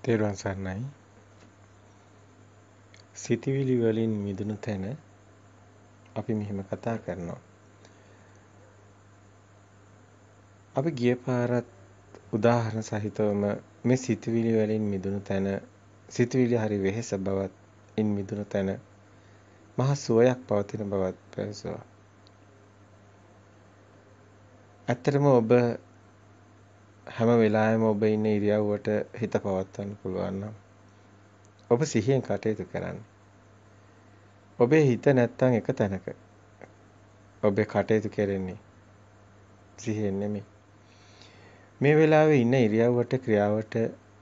තේරුවන් සරණයි. සිතවිලි වලින් මිදුණු තැන අපි මෙහෙම කතා කරනවා. අපි ගිය පාරත් උදාහරණ සහිතවම මේ සිතවිලි වලින් මිදුණු තැන, සිතවිලි හරි වෙහෙස බවත් ඉන් මිදුණු තැන මහ සුවයක් පවතින බවත් පැවසුවා. ඇත්තටම ඔබ හැම වෙලාවෙම ඔබ ඉන්න ඉරියව්වට හිත පවත්වන්න පුළුවන් නම් ඔබ සිහියෙන් කටයුතු කරන්න. ඔබේ හිත නැත්තම් එක තැනක. ඔබේ කටයුතු කරන්නේ සිහියෙන් නෙමෙයි. මේ වෙලාවේ ඉන්න ඉරියව්වට ක්‍රියාවට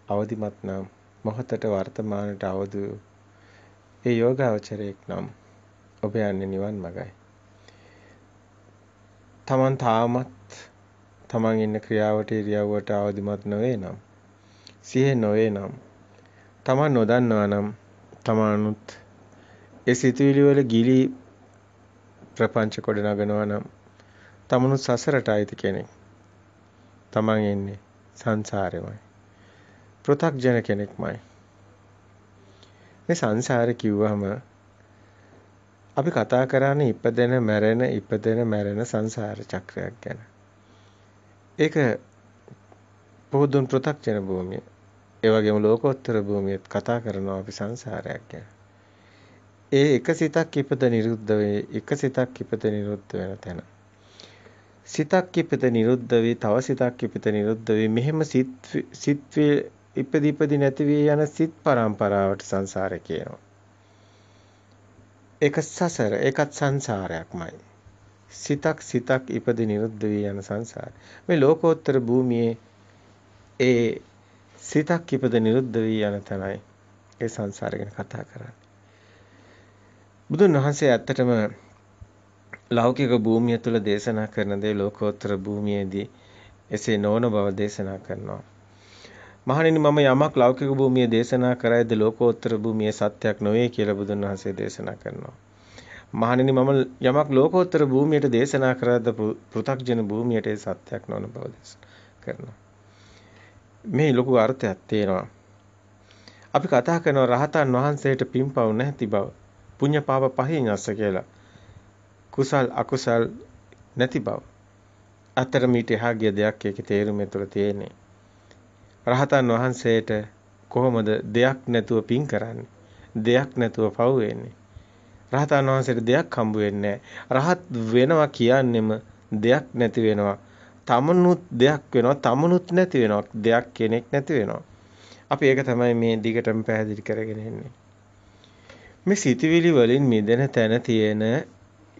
අවදිමත් නම් මොහොතට වර්තමානට අවදි වූ ඒ යෝගාවචරයක් නම් ඔබ යන්නේ නිවන් මගයි. තමන් තාමත් තමන් ඉන්න ක්‍රියාවට ඉරියව්වට අවදිමත් නොවේ නම් සිහිය නොවේ නම් තමන් නොදන්නවා නම් තමනුත් ඒ සිතුවිලි වල ගිලි ප්‍රපංච කොට නගනවා නම් තමනුත් සසරට අයිති කෙනෙක්. තමන් එන්නේ සංසාරෙමයි. පෘථග්ජන කෙනෙක්මයි. මේ සංසාරේ කිව්වම අපි කතා කරන්නේ ඉපදෙන මැරෙන සංසාර චක්‍රයක් ගැන. ඒක පොදුන් පෘථග්ජන භූමිය. ඒ වගේම ලෝකෝත්තර භූමියත් කතා කරනවා අපි සංසාරයක් ගැන. ඒ එක සිතක් ඉපද නිරුද්ධ වේ, එක සිතක් ඉපද නිරුද්ධ වෙන තැන. සිතක් ඉපද නිරුද්ධ වේ, තව සිතක් ඉපද නිරුද්ධ වේ. මෙහෙම සිත් ඉපදි නැති වී යන සිත් පරම්පරාවට සංසාරේ කියනවා. ඒක සසර, ඒකත් සංසාරයක්මයි. සිතක් ඉපද නිරුද්ධ වී යන සංසාරය. මේ ලෝකෝත්තර භූමියේ ඒ සිතක් ඉපද නිරුද්ධ වී යන තැනයි ඒ සංසාරය ගැන කතා කරන්නේ. බුදුන් වහන්සේ ඇත්තටම ලෞකික භූමිය තුල දේශනා කරන දේ ලෝකෝත්තර භූමියේදී එසේ නොවන බව දේශනා කරනවා. මහණෙනි, මම යමක් ලෞකික භූමියේ දේශනා කරයිද ලෝකෝත්තර භූමියේ සත්‍යයක් නොවේ කියලා බුදුන් වහන්සේ දේශනා කරනවා. මහණෙනි, මම යමක් ලෝකෝත්තර භූමියට දේශනා කරද්ද පෘථග්ජන භූමියට ඒ සත්‍යයක් නොවන බව දේශනා කරනවා. මේ ලොකු අර්ථයක් තියෙනවා. අපි කතා කරන රහතන් වහන්සේට පින්පව් නැති බව, පුඤ්ඤ පාප පහිනස්ස කියලා. කුසල් අකුසල් නැති බව. අතර මීට එහා ගිය දෙයක් ඒකේ තේරුම තුළ තියෙන්නේ. රහතන් වහන්සේට කොහොමද දෙයක් නැතුව පින් කරන්නේ? දෙයක් නැතුව පව් වෙන්නේ? රහතන් වහන්සේට දෙයක් හම්බ වෙන්නේ රහත් වෙනවා කියන්නෙම දෙයක් නැති වෙනවා. තමනුත් දෙයක් වෙනවා, තමනුත් නැති වෙනවා. දෙයක් කෙනෙක් නැති වෙනවා. අපි ඒක තමයි මේ දිගටම පැහැදිලි කරගෙන ඉන්නේ. මේ සිතුවිලි වලින් මිදෙන තැන තියෙන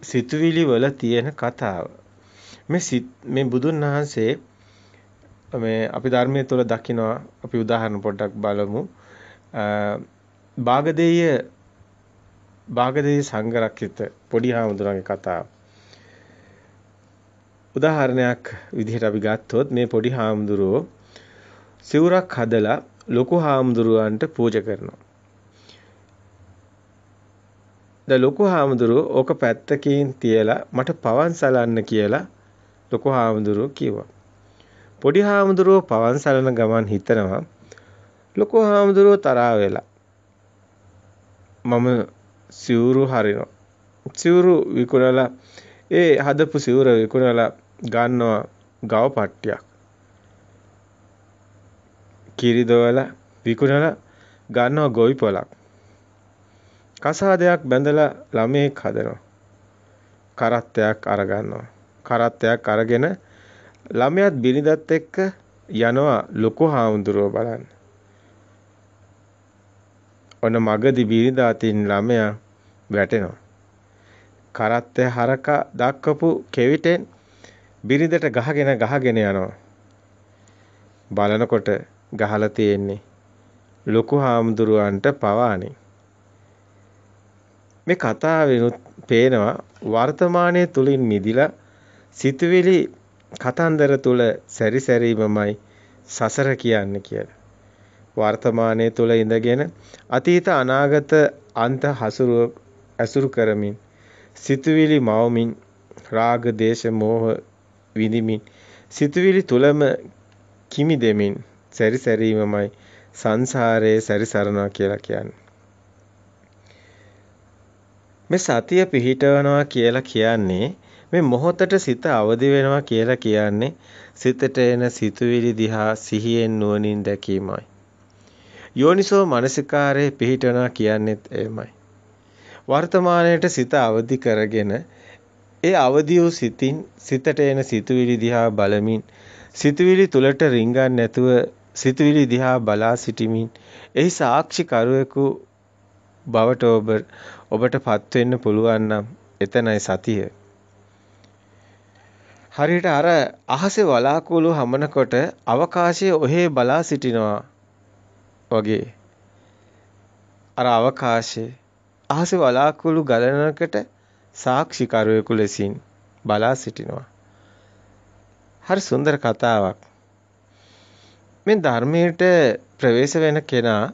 සිතුවිලි වල තියෙන කතාව. මේ බුදුන් වහන්සේ මේ අපි ධර්මයේ තුල දකිනවා. අපි උදාහරණ පොඩ්ඩක් බලමු. භාගදේය සංඝරක්කිත පොඩි හාමුදුරන්ගේ කතාව. උදාහරණයක් විදිහට අපි ගත්තොත් මේ පොඩි හාමුදුරුවෝ සිවුරක් හදලා ලොකු හාමුදුරුවන්ට පූජා කරනවා. දැන් ලොකු හාමුදුරුවෝ ඕක පැත්තකින් තියලා මට පවන් සලන්න කියලා ලොකු හාමුදුරුවෝ කිව්වා. පොඩි හාමුදුරුවෝ පවන් සලන ගමන් හිතනවා ලොකු හාමුදුරුවෝ තරහා වෙලා මම සිවුරු හරිනවා. සිවුරු විකුණලා ඒ හදපු සිවුර විකුණලා ගන්නවා ගව පට්ටියක්. කිරිදවලා විකුණලා ගන්නවා ගොවි පොලක්. කසාදයක් බැඳලා ළමයෙක් හදනවා. කරත්තයක් අරගන්නවා. කරත්තයක් අරගෙන ළමයාත් බිරිඳත් එක්ක යනවා ලොකු හාමුදුරුවෝ බලන්න. ඔන්න මගදී බිරිඳ අතින් ළමයා වැටෙනවා. කරත්තය හරක දක්වපු කෙවිතෙන් බිරිඳට ගහගෙන යනවා. බලනකොට ගහලා තියෙන්නේ ලොකු හාමුදුරුවන්ට පවානේ. මේ කතාවෙනුත් පේනවා වර්තමානයේ තුලින් මිදිලා සිතුවිලි කතන්දර තුල සැරිසැරීමමයි සසර කියන්නේ කියලා. වර්තමානයේ තුල ඉඳගෙන අතීත අනාගත අන්ත ඇසුරු කරමින් සිතුවිලි මවමින් රාග දේශ මොහ විඳිමින් සිතුවිලි තුලම කිමි දෙමින් සැරිසැරීමමයි සංසාරේ සැරිසරනවා කියලා කියන්නේ. මේ සතිය පිහිටවනවා කියලා කියන්නේ මේ මොහොතට සිත අවදි වෙනවා කියලා කියන්නේ සිතට එන සිතුවිලි දිහා සිහියෙන් නුවණින් දැකීමයි. යෝනිසෝ මනසිකාරයේ පිහිටවනවා කියන්නේත් එයමයි. වර්තමානයේට සිත අවදි කරගෙන ඒ අවදි වූ සිතින් සිතට එන සිතුවිලි දිහා බලමින් සිතුවිලි තුලට රිංගන්නේ නැතුව සිතුවිලි දිහා බලා සිටිමින් එහි සාක්ෂි කරුවෙකු බවට ඔබටපත් වෙන්න පුළුවන් නම් එතනයි සතිය. හරියට අර අහසේ වලාකුළු හමනකොට අවකාශයේ ඔහේ බලා සිටිනවා වගේ. අර අවකාශයේ අහසේ වලාකුළු ගලනකට සාක්ෂි කරුවෙකු ලෙසින් බලා සිටිනවා. හරි සුන්දර කතාවක්. මේ ධර්මයට ප්‍රවේශ වෙන කෙනා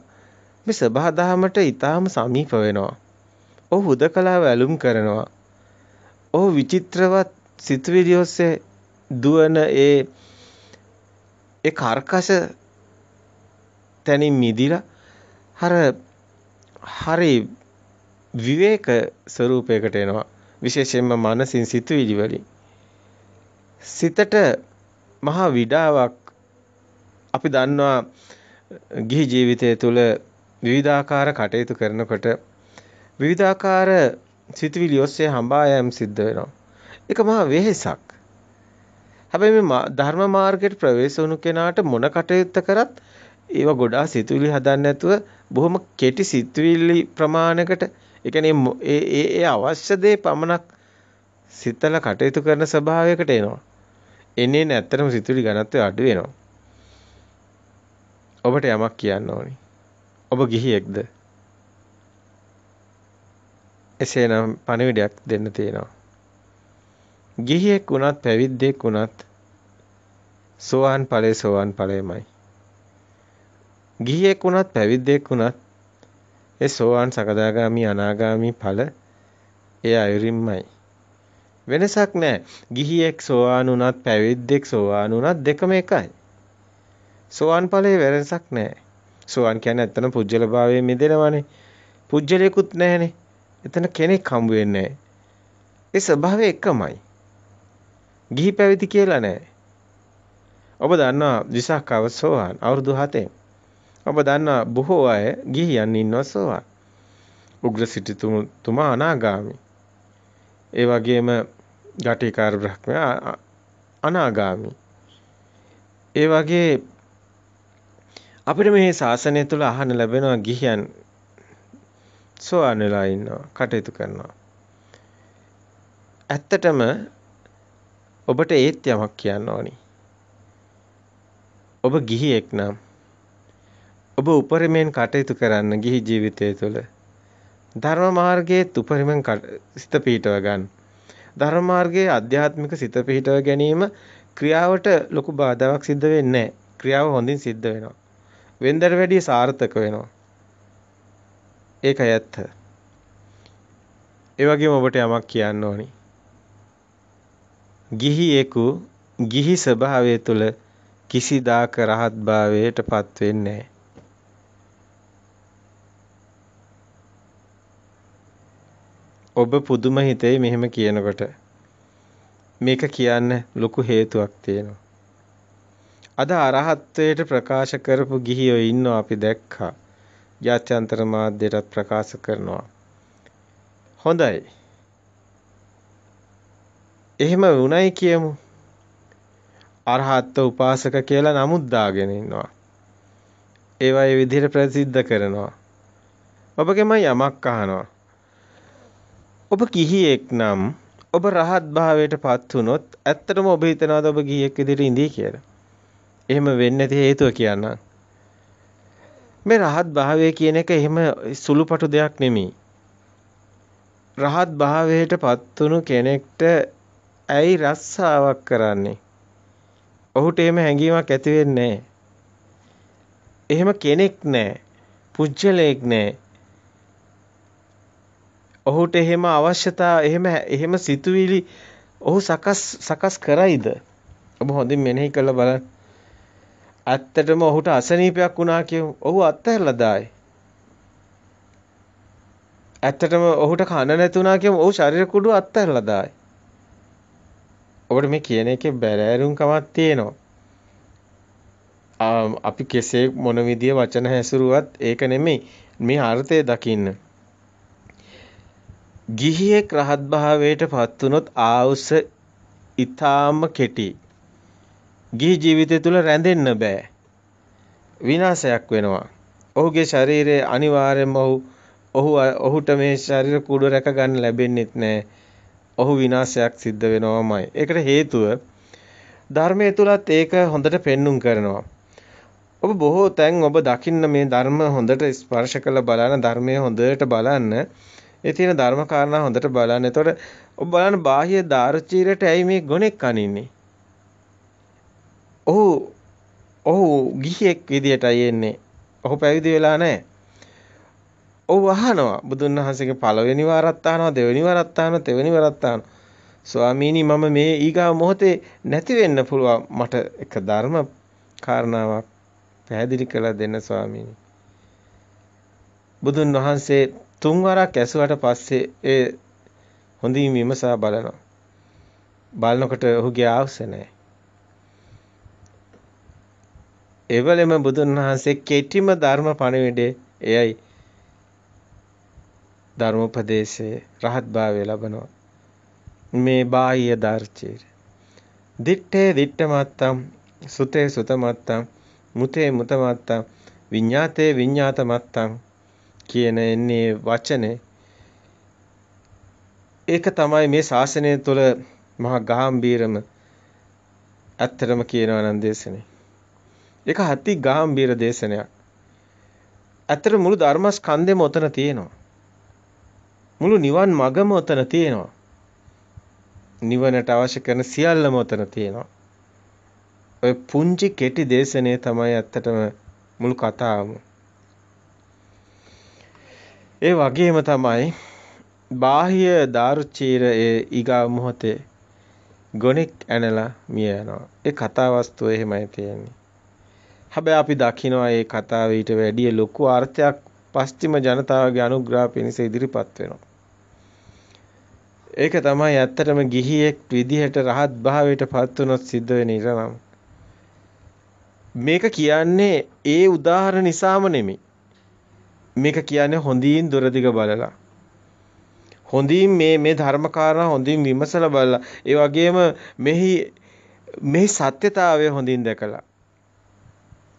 මේ සබහා දහමට ඊටාම සමීප වෙනවා. ඔහු හුදකලාව ඇලුම් කරනවා. ඔහු විචිත්‍රවත් සිතුවිලි ඔස්සේ දුවන ඒ කර්කශ තැනින් මිදිලා හරි විවේක ස්වරූපයකට එනවා. විශේෂයෙන්ම මනසින් සිතුවිලි වලින්. සිතට මහා විඩාවක් අපි දන්නවා ගිහි ජීවිතය තුළ විවිධාකාර කටයුතු කරනකොට විවිධාකාර සිතුවිලි ඔස්සේ හඹා යාම සිද්ධ වෙනවා. ඒක මහා වෙහෙසක්. හැබැයි මේ ධර්ම මාර්ගයට ප්‍රවේශ වුණු කෙනාට මොන කටයුත්ත කරත් ඒව ගොඩාක් සිතුවිලි හදන්න නැතුව බොහොම කෙටි සිතුවිලි ප්‍රමාණයකට ඒ කියන්නේ ඒ අවශ්‍ය දේ පමණක් සිතලා කටයුතු කරන ස්වභාවයකට එනවා. එන්නේ නැත්තරම සිතුවිලි ඝනත්වය අඩු වෙනවා. ඔබට යමක් කියන්න ඕනි. ඔබ ගිහියෙක්ද? එසේනම් පණිවිඩයක් දෙන්න තියෙනවා. ගිහියෙක් වුණත් පැවිද්දෙක් වුණත් සෝවාන් ඵලයමයි. ගිහියෙක් වුණත් පැවිද්දෙක් වුණත් ඒ සෝවාන් සකදාගාමි අනාගාමි ඵල ඒ අයුරින්මයි. වෙනසක් නැහැ. ගිහියෙක් සෝවාන් වුණත් පැවිද්දෙක් සෝවාන් වුණත් දෙකම එකයි. සෝවාන් ඵලයේ වෙනසක් නැහැ. සෝවාන් කියන්නේ ඇත්තම පුජ්‍යල භාවයේ මිදෙනවනේ. පුජ්‍යලයකුත් නැහනේ. එතන කෙනෙක් හම්බ වෙන්නේ නැහැ. ඒ ස්වභාවය එකමයි. ගිහි පැවිදි කියලා නැහැ. ඔබ දන්නවා විසාකව සෝවාන් අවුරුදු 7. ඔබ දන්නවා බොහෝ අය ගිහියන් ඉන්නවා සෝවාන්. උග්‍ර සිටුතුමා අනාගාමි. ඒ වගේම ජටිකාර බ්‍රහ්මයා අනාගාමි. ඒ වගේ අපිට මේ ශාසනය තුල අහන්න ලැබෙනවා ගිහියන් සෝවාන් වෙලා ඉන්නවා කටයුතු කරනවා. ඇත්තටම ඔබට ඒත් යමක් කියන්න ඕනි. ඔබ ගිහියෙක් නම් ඔබ උපරිමයෙන් කටයුතු කරන්න ගිහි ජීවිතය තුළ ධර්ම මාර්ගයේ උපරිමයෙන් සිත පිහිටව ගන්න. ධර්ම මාර්ගයේ ආධ්‍යාත්මික සිත පිහිටව ගැනීම ක්‍රියාවට ලොකු බාධාවක් සිද්ධ වෙන්නේ නැහැ. ක්‍රියාව හොඳින් සිද්ධ වෙනවා. වෙන්දර වැඩිය සාර්ථක වෙනවා. ඒකයි ඇත්ත. ඒ වගේම ඔබට යමක් කියන්න ඕනි. ගිහියෙකු ගිහි ස්වභාවය තුළ කිසිදාක රහත් භාවයට පත් වෙන්නේ නැහැ. ඔබ පුදුම හිතේ මෙහෙම කියනකොට මේක කියන්න ලොකු හේතුවක් තියෙනවා. අද අරහත්ත්වයට ප්‍රකාශ කරපු ගිහියෝ ඉන්නවා අපි දැක්කා. ජාත්‍යන්තර මාධ්‍යයටත් ප්‍රකාශ කරනවා. හොඳයි. එහෙම වුණයි කියමු. අරහත් උපාසක කියලා නමුත් දාගෙන ඉන්නවා. ඒවා ඒ විදිහට ප්‍රසිද්ධ කරනවා. ඔබගෙම යමක් අහනවා. ඔබ ගිහියෙක් නම් ඔබ රහත් භාවයට පත් වුනොත් ඇත්තටම ඔබ හිතනවාද ඔබ ගිහියෙක් විදිහට ඉඳී කියලා? එහෙම වෙන්නේ නැති හේතුව කියන්නම්. මේ රහත් භාවය කියන එක එහෙම සුළුපටු දෙයක් නෙමෙයි. රහත් භාවයට පත් වුණු කෙනෙක්ට ඇයි රස්සාවක් කරන්නේ? ඔහුට එහෙම හැඟීමක් ඇති වෙන්නේ නැහැ. එහෙම කෙනෙක් නැහැ. පුජ්‍යලයක් නැහැ. ඔහුට එහෙම අවශ්‍යතා එහෙම සිතුවිලි ඔහු සකස් කරයිද? ඔබ හොඳින් මෙනෙහි කරලා බලන්න. ඇත්තටම ඔහුට අසනීපයක් වුණා කියමු. ඔහු අත්හැරලා දායි. ඇත්තටම ඔහුට කන නැතුණා කියමු. ඔහු ශරීර කුඩු අත්හැරලා දායි. ඔබට මේ කියන එකේ බැලෑරුම්කමක් තියෙනවා. අපි කෙසේ මොන විදිය වචන හැසිරුවත් ඒක නෙමෙයි මේ අර්ථය දකින්න. ගිහියෙක් රහත් භාවයට පත් වුනොත් ආයුෂ ඊටාම කෙටි. ගිහි ජීවිතය තුළ රැඳෙන්න බෑ. විනාශයක් වෙනවා. ඔහුගේ ශරීරයේ අනිවාර්යයෙන්ම ඔහුට මේ ශරීර කුඩු රැක ගන්න ලැබෙන්නේ නැහැ. ඔහු විනාශයක් සිද්ධ වෙනවමයි. ඒකට හේතුව ධර්මයේ තුලත් ඒක හොඳට පෙන්눔 කරනවා. ඔබ බොහෝ තැන් ඔබ දකින්න මේ ධර්ම හොඳට ස්පර්ශ කළ බලන ධර්මයේ හොඳට බලන්න. ඒ තියෙන ධර්ම කාරණා හොඳට බලන්න. එතකොට ඔබ බලන්න බාහ්‍ය දාරුචීරයට ඇයි මේ ගොනෙක් අනින්නේ? ඔහු ගිහියෙක් විදියටයි එන්නේ. ඔහු පැවිදි වෙලා නැහැ. ඔහු අහනවා බුදුන් වහන්සේගේ පළවෙනි වාරත් අහනවා, දෙවෙනි වාරත් අහනවා, තෙවෙනි වාරත් අහනවා. ස්වාමීනි මම මේ ඊගා මොහොතේ නැති වෙන්න පුළුවන්. මට එක ධර්ම කාරණාවක් පැහැදිලි කරලා දෙන්න ස්වාමීනි. බුදුන් වහන්සේ තුන් වරක් ඇසුවට පස්සේ ඒ හොඳින් විමසා බලනවා. බලනකොට ඔහුගේ ආවුස නැහැ. එවලෙම බුදුන් වහන්සේ කෙටිම ධර්ම පණිවිඩේ එයයි ධර්මෝපදේශයේ රහත් භාවය ලබනවා. මේ බාහ්‍ය දාර්චීර. දිත්තේ දිත්තමත්තම් සුතේ සුතමත්තම් මුතේ මුතමත්තම් විඤ්ඤාතේ විඤ්ඤාතමත්තම් කියන එන්නේ වචනේ. ඒක තමයි මේ ශාසනය තුළ මහා ගාම්භීරම ඇත්තටම කියනවා නම් දේශනේ. ඒක හති ගාම්භීර දේශනයක්. ඇත්තට මුළු ධර්මස්කන්ධෙම ඔතන තියෙනවා. මුළු නිවන් මගම ඔතන තියෙනවා. නිවනට අවශ්‍ය කරන සියල්ලම ඔතන තියෙනවා. ඔය පුංචි කෙටි දේශනේ තමයි ඇත්තටම මුළු කතාවම. ඒ වගේම තමයි බාහ්‍ය දාරුචීර ඒ ඊගා මොහොතේ ගොනෙක් ඇනලා මිය යනවා. ඒ කතා වස්තුව එහෙමයි තියෙන්නේ. හැබැයි අපි දකිනවා මේ කතාවේ ඊට වැඩිය ලොකු අර්ථයක් පස්චිම ජනතාවගේ අනුග්‍රහ පිණිස ඉදිරිපත් වෙනවා. ඒක තමයි ඇත්තටම ගිහියෙක් විදිහට රහත් භාවයට පත් වුණොත් සිද්ධ වෙන ඉරණම. මේක කියන්නේ ඒ උදාහරණ නිසාම නෙමෙයි. මේක කියන්නේ හොඳින් දුරදිග බලලා. හොඳින් මේ ධර්මකාරණා හොඳින් විමසලා බලලා ඒ වගේම මෙහි සත්‍යතාවය හොඳින් දැකලා.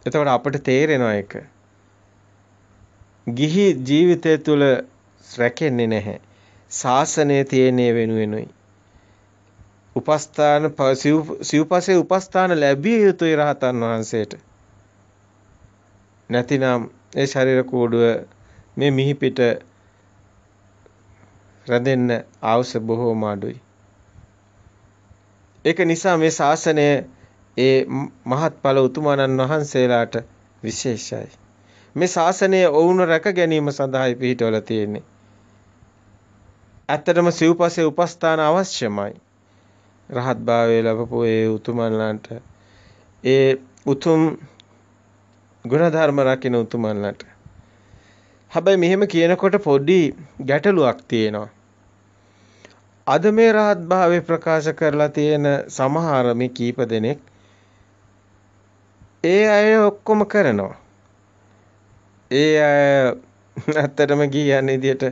එතකොට අපිට තේරෙනවා ඒක. ගිහි ජීවිතය තුළ රැකෙන්නේ නැහැ. ශාසනය තියෙන්නේ වෙනුවෙනුයි. උපස්ථාන සිව්පසේ උපස්ථාන ලැබිය යුතුයි රහතන් වහන්සේට. නැතිනම් ඒ ශරීර කෝඩුව මේ මිහි පිට රැඳෙන්න අවශ්‍ය බොහෝම අඩුයි. ඒක නිසා මේ ශාසනය ඒ මහත්ඵල උතුමන්න් වහන්සේලාට විශේෂයි. මේ ශාසනය ඔවුන් රැක ගැනීම සඳහායි පිහිටවල තියෙන්නේ. ඇත්තටම සිව්පසේ උපස්ථාන අවශ්‍යමයි. රහත් භාවය ලැබපු ඒ උතුමන්ලන්ට ඒ උතුම් ගුණධර්ම රකින්න උතුමන්ලට. හැබැයි මෙහෙම කියනකොට පොඩි ගැටලුවක් තියෙනවා. අද මේ රහත් භාවය ප්‍රකාශ කරලා තියෙන සමහර මේ කීප දෙනෙක් ඒ අය ඔක්කොම කරනවා. ඒ අය ඇත්තටම කියන්නේ විදියට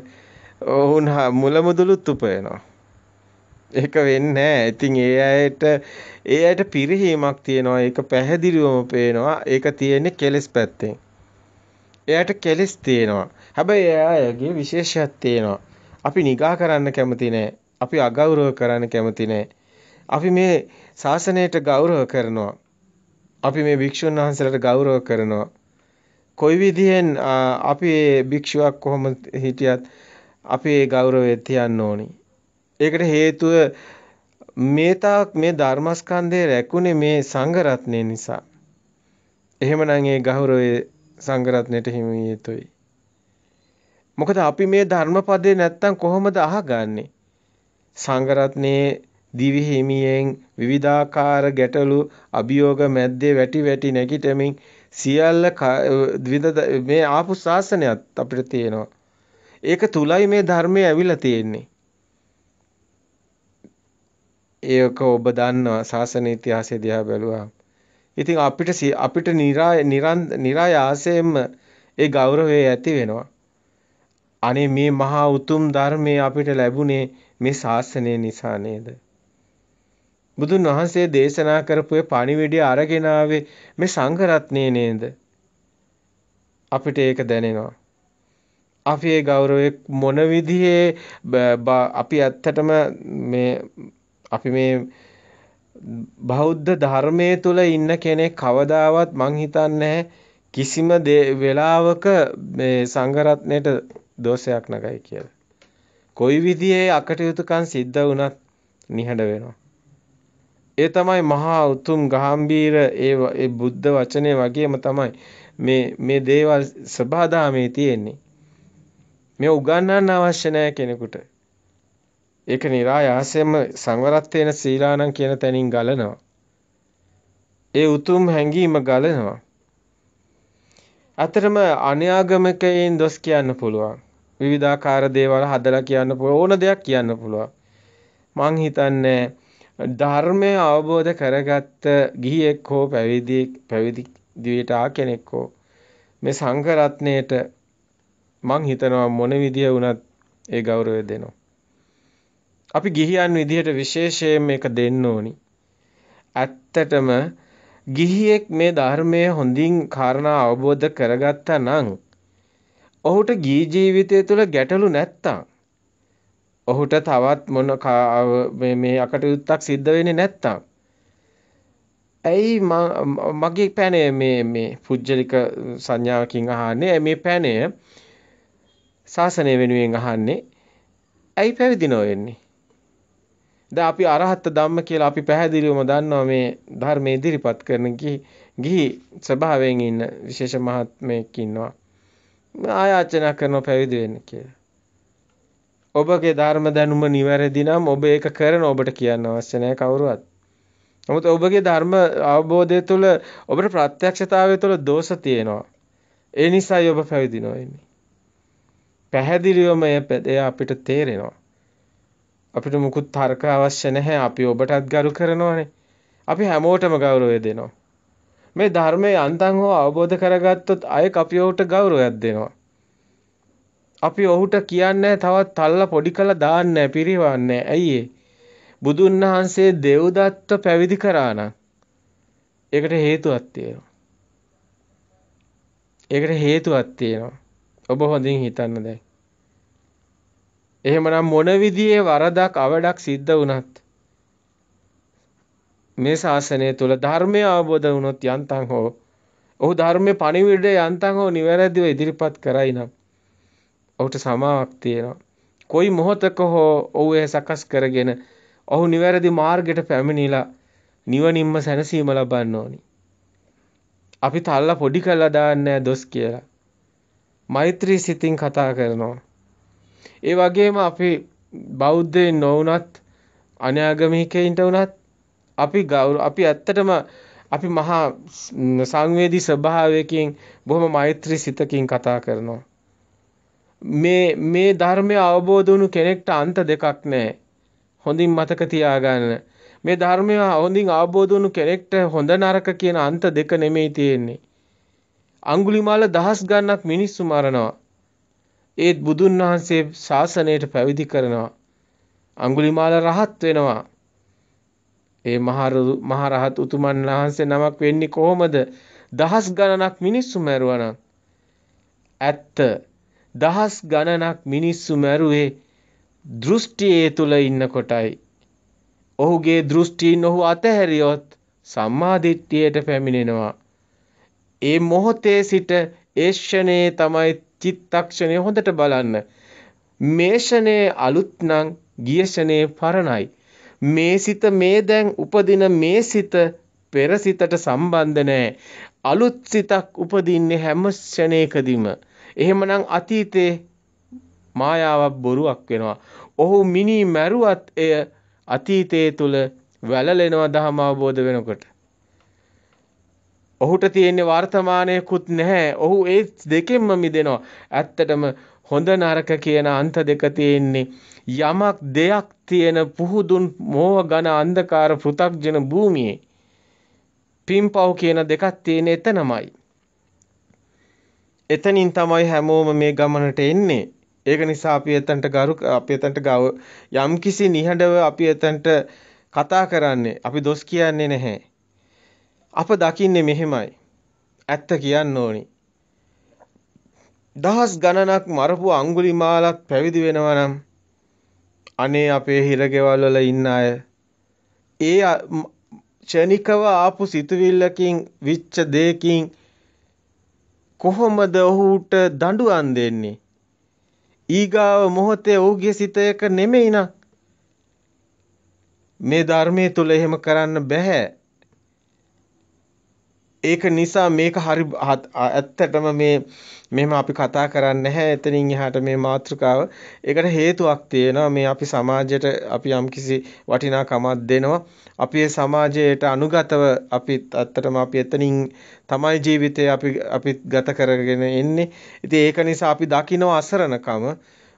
ඔවුන් මුලමුදලුත් උපයනවා. ඒක වෙන්නේ නැහැ. ඉතින් ඒ අයට පිරිහීමක් තියෙනවා. ඒක පැහැදිලිවම පේනවා. ඒක තියෙන්නේ කෙලෙස් පැත්තෙන්. එයාට කෙලෙස් තියෙනවා. හැබැයි එයාගේ විශේෂයක් තියෙනවා. අපි නිගා කරන්න කැමති නැහැ. අපි අගෞරව කරන්න කැමති නැහැ. අපි මේ ශාසනයට ගෞරව කරනවා. අපි මේ භික්ෂුන් වහන්සේලාට ගෞරව කරනවා. කොයි විදිහෙන් අපි භික්ෂුවක් කොහොම හිටියත් අපි ඒ ගෞරවය තියන්න ඕනි. ඒකට හේතුව මේ ධර්මස්කන්ධය රැකුනේ මේ සංඝ රත්නය නිසා. එහෙමනම් ඒ ගෞරවය සංඝ රත්නයට හිමි යුතුයි. මොකද අපි මේ ධර්මපදේ නැත්තම් කොහොමද අහගන්නේ? සංඝ රත්නයේ දිවි හිමියෙන් විවිධාකාර ගැටලු අභියෝග මැද්දේ වැටි වැටි නැගිටමින් සියල්ල මේ ආපු ශාසනයත් අපිට තියෙනවා. ඒක තුලයි මේ ධර්මය ඇවිල්ලා තියෙන්නේ. ඒක ඔබ දන්නවා ශාසන ඉතිහාසය දිහා බැලුවා. ඉතින් අපිට නිරායාසයෙන්ම ඒ ගෞරවය ඇති වෙනවා. අනේ මේ මහා උතුම් ධර්මයේ අපිට ලැබුණේ මේ ශාසනය නිසා නේද? බුදුන් වහන්සේ දේශනා කරපු ඒ පණිවිඩය අරගෙන ආවේ මේ සංඝ රත්නයේ නේද? අපිට ඒක දැනෙනවා. අපි ඒ ගෞරවය මොන විදිහේ අපි ඇත්තටම අපි මේ බෞද්ධ ධර්මයේ තුල ඉන්න කෙනෙක් කවදාවත් මං හිතන්නේ කිසිම වෙලාවක මේ සංඝ රත්නයට දෝෂයක් නැගයි කියලා. කොයි විදිහේ අකටයුතුකම් සිද්ධ වුණත් නිහඬ වෙනවා. ඒ තමයි මහා උතුම් ගාම්භීර ඒ බුද්ධ වචනේ වගේම තමයි මේ දේවල් සබහාදාමේ තියෙන්නේ. මේ උගන්වන්න අවශ්‍ය නැහැ කෙනෙකුට. ඒක නිරායාසයෙන්ම සංවරත්වේන සීලානම් කියන තැනින් ගලනවා. ඒ උතුම් හැඟීම ගලනවා. අතරම අන්‍යාගමිකයින් දොස් කියන්න පුළුවන්. විවිධාකාර දේවල් හදලා කියන්න පුළුවන්. ඕන දෙයක් කියන්න පුළුවන්. මං හිතන්නේ ධර්මය අවබෝධ කරගත්ත ගිහියෙක් හෝ පැවිදි දිවියට ආ කෙනෙක් හෝ මේ සංඝ රත්නයේට මං හිතනවා මොන විදිය වුණත් ඒ ගෞරවය දෙනවා. අපි ගිහියන් විදියට විශේෂයෙන් මේක දෙන්න ඕනි. ඇත්තටම ගිහියෙක් මේ ධර්මයේ හොඳින් කාරණා අවබෝධ කරගත්තා නම් ඔහුට ගිහි ජීවිතය තුළ ගැටලු නැත්තම් ඔහුට තවත් මේ අකටයුත්තක් සිද්ධ වෙන්නේ නැත්තම් ඇයි මගේ පැනේ මේ පුජ්‍යලික සංඥාවකින් අහන්නේ මේ පැනේ ශාසනය වෙනුවෙන් අහන්නේ ඇයි පැවිදි නොවෙන්නේ? දැන් අපි අරහත් ධම්ම කියලා අපි පැහැදිලිවම දන්නවා මේ ධර්මයේ ඉදිරිපත් කරන ගිහි ස්වභාවයෙන් ඉන්න විශේෂ මහත්මයෙක් ඉන්නවා. ආයාචනා කරන පැවිදි වෙන්න කියලා. ඔබගේ ධර්ම දැනුම නිවැරදි නම් ඔබ ඒක කරන ඔබට කියන්න අවශ්‍ය නැහැ කවුරුවත්. නමුත් ඔබගේ ධර්ම අවබෝධය තුළ ඔබට ප්‍රත්‍යක්ෂතාවය තුළ දෝෂ තියෙනවා. ඒ නිසායි ඔබ පැවිදි නොවෙන්නේ. පැහැදිලිවම එය අපිට තේරෙනවා. අපිට මුකුත් තර්ක අවශ්‍ය නැහැ. අපි ඔබටත් ගරු කරනවානේ. අපි හැමෝටම ගෞරවය දෙනවා. මේ ධර්මයේ අන්තං හෝ අවබෝධ කරගත්තොත් අයෙක් අපි ඔහුට ගෞරවයක් දෙනවා. අපි ඔහුට කියන්නේ තවත් තල්ලා පොඩි කළා දාන්නේ පිරිවන්නේ. ඇයි ඒ? බුදුන් වහන්සේ දෙව්දත්ත පැවිදි කරා නම් ඒකට හේතුවක් තියෙනවා. ඒකට හේතුවක් තියෙනවා. ඔබ හොඳින් හිතන්න දැන්. එහෙමනම් මොන විදිහේ වරදක් අවඩක් සිද්ධ වුණත් මේ ශාසනය තුල ධර්මය අවබෝධ වුණොත් යන්තම් හෝ ඔහු ධර්මයේ පණිවිඩය යන්තම් හෝ නිවැරදිව ඉදිරිපත් කරයි නම් ඔහුට සමාවක් තියෙනවා. කොයි මොහොතක හෝ ඔහු ඒ සකස් කරගෙන ඔහු නිවැරදි මාර්ගයට පැමිණිලා නිවනින්ම සැනසීම ලබන්න ඕනි. අපි තල්ලා පොඩි කරලා දාන්නේ දොස් කියලා. මෛත්‍රී සිතින් කතා කරනවා. ඒ වගේම අපි බෞද්ධයින් නොවුනත් අන්‍යාගමිකයින්ට වුණත් අපි ඇත්තටම අපි මහා සංවේදී ස්වභාවයකින් බොහොම මෛත්‍රී සිතකින් කතා කරනවා. මේ ධර්මය අවබෝධ වුණු කෙනෙක්ට අන්ත දෙකක් නැහැ. හොඳින් මතක තියාගන්න. මේ ධර්මය හොඳින් අවබෝධ වුණු කෙනෙක්ට හොඳ නරක කියන අන්ත දෙක නෙමෙයි තියෙන්නේ. අඟුලිමාල දහස් ගණනක් මිනිස්සු මරනවා. ඒත් බුදුන් වහන්සේ ශාසනයට පැවිදි කරනවා. අඟුලිමාල රහත් වෙනවා. ඒ මහ රහත් උතුමන් වහන්සේ නමක් වෙන්නේ කොහොමද? දහස් ගණනක් මිනිස්සු මැරුවා නම්. ඇත්ත දහස් ගණනක් මිනිස්සු මැරුවේ දෘෂ්ටියේ තුල ඉන්න කොටයි. ඔහුගේ දෘෂ්ටීන් ඔහු අතහැරියොත් සම්මා දිට්ඨියට පැමිණෙනවා. ඒ මොහොතේ සිට ඒ ක්ෂණේ තමයි චිත්තක්ෂණය හොඳට බලන්න. මේ ක්ෂණේ අලුත් නම් ගිය ක්ෂණේ පරණයි. මේ සිත මේ දැන් උපදින මේ සිත පෙර සිතට සම්බන්ධ නැහැ. අලුත් සිතක් උපදින්නේ හැම ක්ෂණයකදීම. එහෙමනම් අතීතේ මායාවක් බොරුවක් වෙනවා. ඔහු මිනි මැරුවත් එය අතීතයේ තුල වැළලෙනවා ධර්ම අවබෝධ වෙනකොට. ඔහුට තියෙන වර්තමානයකුත් නැහැ. ඔහු ඒ දෙකෙන්ම මිදෙනවා. ඇත්තටම හොඳ නරක කියන අන්ත දෙක තියෙන්නේ යමක් දෙයක් තියෙන පුහුදුන් මෝහ ඝන අන්ධකාර පෘථග්ජන භූමියේ පිම්පව් කියන දෙකක් තියෙන එතනමයි. එතනින් තමයි හැමෝම මේ ගමනට එන්නේ. ඒක නිසා අපි එතනට ගව යම්කිසි නිහඬව අපි එතනට කතා කරන්නේ. අපි දොස් කියන්නේ නැහැ. අප දකින්නේ මෙහෙමයි. ඇත්ත කියන්න ඕනි. දහස් ගණනක් මරපු අඟුලිමාලත් පැවිදි වෙනවා නම් අනේ අපේ හිරගෙවල් වල ඉන්න අය ඒ ක්ෂණිකව ආපු සිතුවිල්ලකින් විච්ච දෙයකින් කොහොමද ඔහුට දඬුවම් දෙන්නේ? ඊගාව මොහොතේ ඔහුගේ සිත එක නෙමෙයි නා. මේ ධර්මයේ තුල එහෙම කරන්න බෑ. ඒක නිසා මේක හරි ඇත්තටම මෙහෙම අපි කතා කරන්නේ නැහැ. එතනින් එහාට මේ මාතෘකාව. ඒකට හේතුවක් තියෙනවා. මේ අපි සමාජයට අපි යම්කිසි වටිනාකමක් දෙනවා. අපි ඒ සමාජයට අනුගතව අපි ඇත්තටම අපි එතනින් තමයි ජීවිතේ අපි ගත කරගෙන එන්නේ. ඉතින් ඒක නිසා අපි දකින්න අසරණකම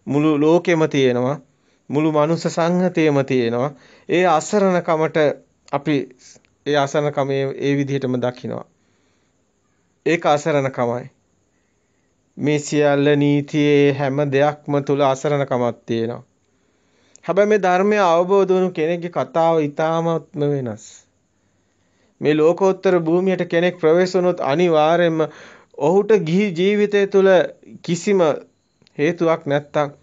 මුළු ලෝකෙම තියෙනවා. මුළු මනුස්ස සංහතයේම තියෙනවා. ඒ අසරණකමට අපි ඒ අසරණකම ඒ විදිහටම දකිනවා. ඒක අසරණකමයි. මේ සියල්ල නීතියේ හැම දෙයක්ම තුල අසරණකමක් තියෙනවා. හැබැයි මේ ධර්මය අවබෝධ වුණු කෙනෙක්ගේ කතාව ඊටාමත්ම වෙනස්. මේ ලෝකෝත්තර භූමියට කෙනෙක් ප්‍රවේශ වුණොත් අනිවාර්යයෙන්ම ඔහුට ගිහි ජීවිතය තුල කිසිම හේතුවක් නැත්තම්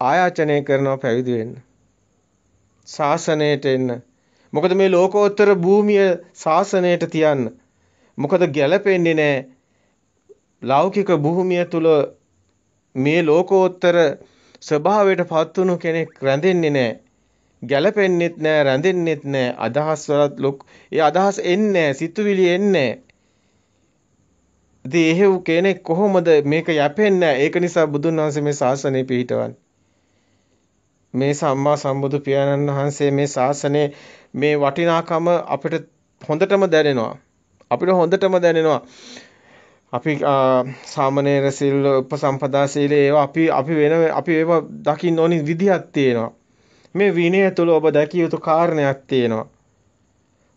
ආයාචනය කරනවා පැවිදි වෙන්න. ශාසනයට එන්න. මොකද මේ ලෝකෝත්තර භූමිය ශාසනයට තියන්න. මොකද ගැළපෙන්නේ නැහැ. ලෞකික භූමිය තුල මේ ලෝකෝත්තර ස්වභාවයට පත් වුණු කෙනෙක් රැඳෙන්නේ නැහැ. ගැළපෙන්නෙත් නැහැ, රැඳෙන්නෙත් නැහැ. අදහස් වලත් ඒ අදහස් එන්නේ නැහැ, සිතුවිලි එන්නේ නැහැ. ඉතින් එහෙව් කෙනෙක් කොහොමද මේක යැපෙන්නේ නැහැ. ඒක නිසා බුදුන් වහන්සේ මේ ශාසනය පිහිටවන්නේ. මේ සම්මා සම්බුදු පියාණන් වහන්සේ මේ ශාසනයේ මේ වටිනාකම අපිට හොඳටම දැනෙනවා. අපි සාමණේර සීල උපසම්පදා සීල ඒවා අපි ඒවා දකින්න ඕනි විදිහක් තියෙනවා. මේ විනය තුල ඔබ දැකිය යුතු කාරණයක් තියෙනවා.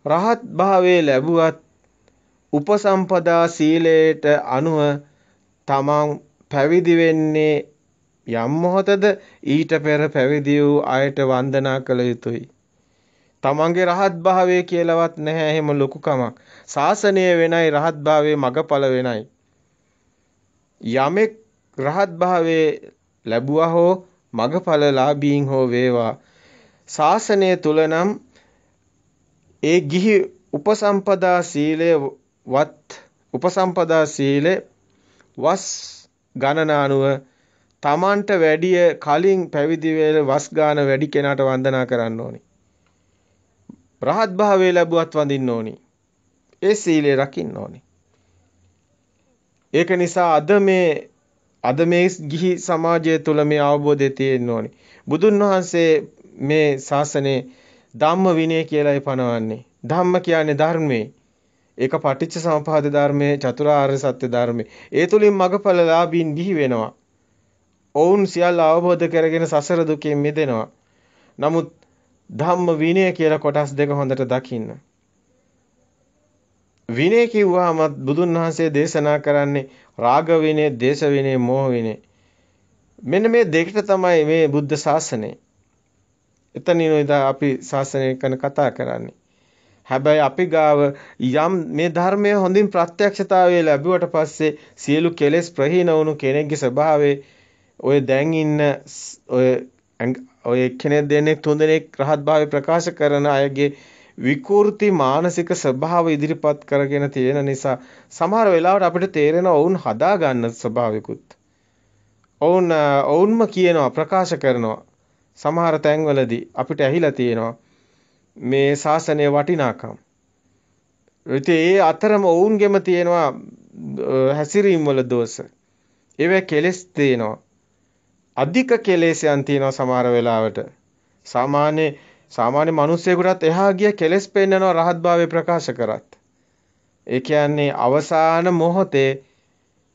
රහත් භාවයේ ලැබුවත් උපසම්පදා සීලයට අනුව තමන් පැවිදි වෙන්නේ යම් මොහොතද ඊට පෙර පැවිදි වූ අයට වන්දනා කළ යුතුයි. තමන්ගේ රහත් භාවය කියලාවත් නැහැ එහෙම ලොකුකමක්. ශාසනය වෙනයි රහත් භාවයේ මගඵල වෙනයි. යමෙක් රහත් භාවයේ ලැබුවා හෝ මගඵල ලාභීන් හෝ වේවා ශාසනය තුල නම් ඒ ගිහි උපසම්පදා සීලේ වස් ගණනානුව තමන්ට වැඩිය කලින් පැවිදි වෙල වස් ගාන වැඩි කෙනාට වන්දනා කරන්න ඕනි. රහත් භාවයේ ලැබුවත් වඳින්න ඕනි. ඒ සීලය රකින්න ඕනි. ඒක නිසා අද මේ ගිහි සමාජය තුළ මේ අවබෝධය තියෙන්න ඕනි. බුදුන් වහන්සේ මේ ශාසනයේ ධම්ම විනය කියලායි පනවන්නේ. ධම්ම කියන්නේ ධර්මයේ. ඒක පටිච්ච සමුප්පාද ධර්මයේ, චතුරාර්ය සත්‍ය ධර්මයේ. ඒ තුලින් මගඵල ලාභීන් ගිහි වෙනවා. ඔවුන් සියල්ල අවබෝධ කරගෙන සසර දුකෙන් මිදෙනවා. නමුත් ධම්ම විනය කියලා කොටස් දෙක හොඳට දකින්න. විනය කිව්වහම බුදුන් වහන්සේ දේශනා කරන්නේ රාග විනය, දේශ විනය, මෝහ විනය. මෙන්න මේ දෙකට තමයි මේ බුද්ධ ශාසනය. එතනින් අපි ශාසනය ගැන කතා කරන්නේ. හැබැයි අපි ගාව යම් මේ ධර්මයේ හොඳින් ප්‍රත්‍යක්ෂතාවය ලැබුවට පස්සේ සියලු කෙලෙස් ප්‍රහීන වුණු කෙනෙක්ගේ ස්වභාවයේ ඔය දැන් ඉන්න ඔය කෙනෙක් දෙනෙක් තුන් දෙනෙක් රහත් භාවය ප්‍රකාශ කරන අයගේ විකෘති මානසික ස්වභාව ඉදිරිපත් කරගෙන තියෙන නිසා සමහර වෙලාවට අපිට තේරෙනවා ඔවුන් හදා ගන්න ස්වභාවිකුත්. ඔවුන්ම කියනවා ප්‍රකාශ කරනවා. සමහර තැන්වලදී අපිට ඇහිලා තියෙනවා මේ ශාසනයේ වටිනාකම්. ඒ අතරම ඔවුන්ගෙම තියෙනවා හැසිරීම් වල දෝෂ. ඒවේ කෙලෙස් තියෙනවා. අධික කෙලෙස්යන් තියෙනවා සමහර වෙලාවට. සාමාන්‍ය මිනිස්සෙකුටත් එහා ගිය කෙලෙස් පෙන්නනවා රහත් භාවය ප්‍රකාශ කරත්. ඒ කියන්නේ අවසාන මොහොතේ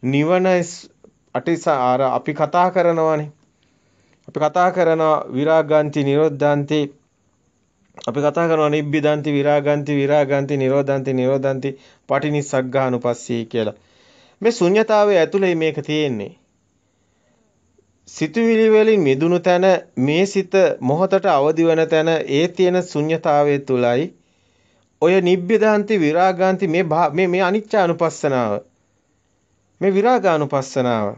නිවන අටිසාර අපි කතා කරනවානේ. අපි කතා කරනවා විරාගාන්ති නිරෝධාන්ති, අපි කතා කරනවා නිබ්බිදාන්ති විරාගාන්ති විරාගාන්ති නිරෝධාන්ති නිරෝධාන්ති පටිනිස්සග්ගානුපස්සී කියලා. මේ ශුන්‍යතාවයේ ඇතුලේ මේක තියෙන්නේ. සිතුවිලි වලින් මිදුණු තැන මේ සිත මොහතට අවදි වෙන තැන ඒ තියෙන ශුන්‍යතාවයේ තුලයි ඔය නිබ්බිදාන්ති විරාගාන්ති මේ අනිච්චානුපස්සනාව, මේ විරාගානුපස්සනාව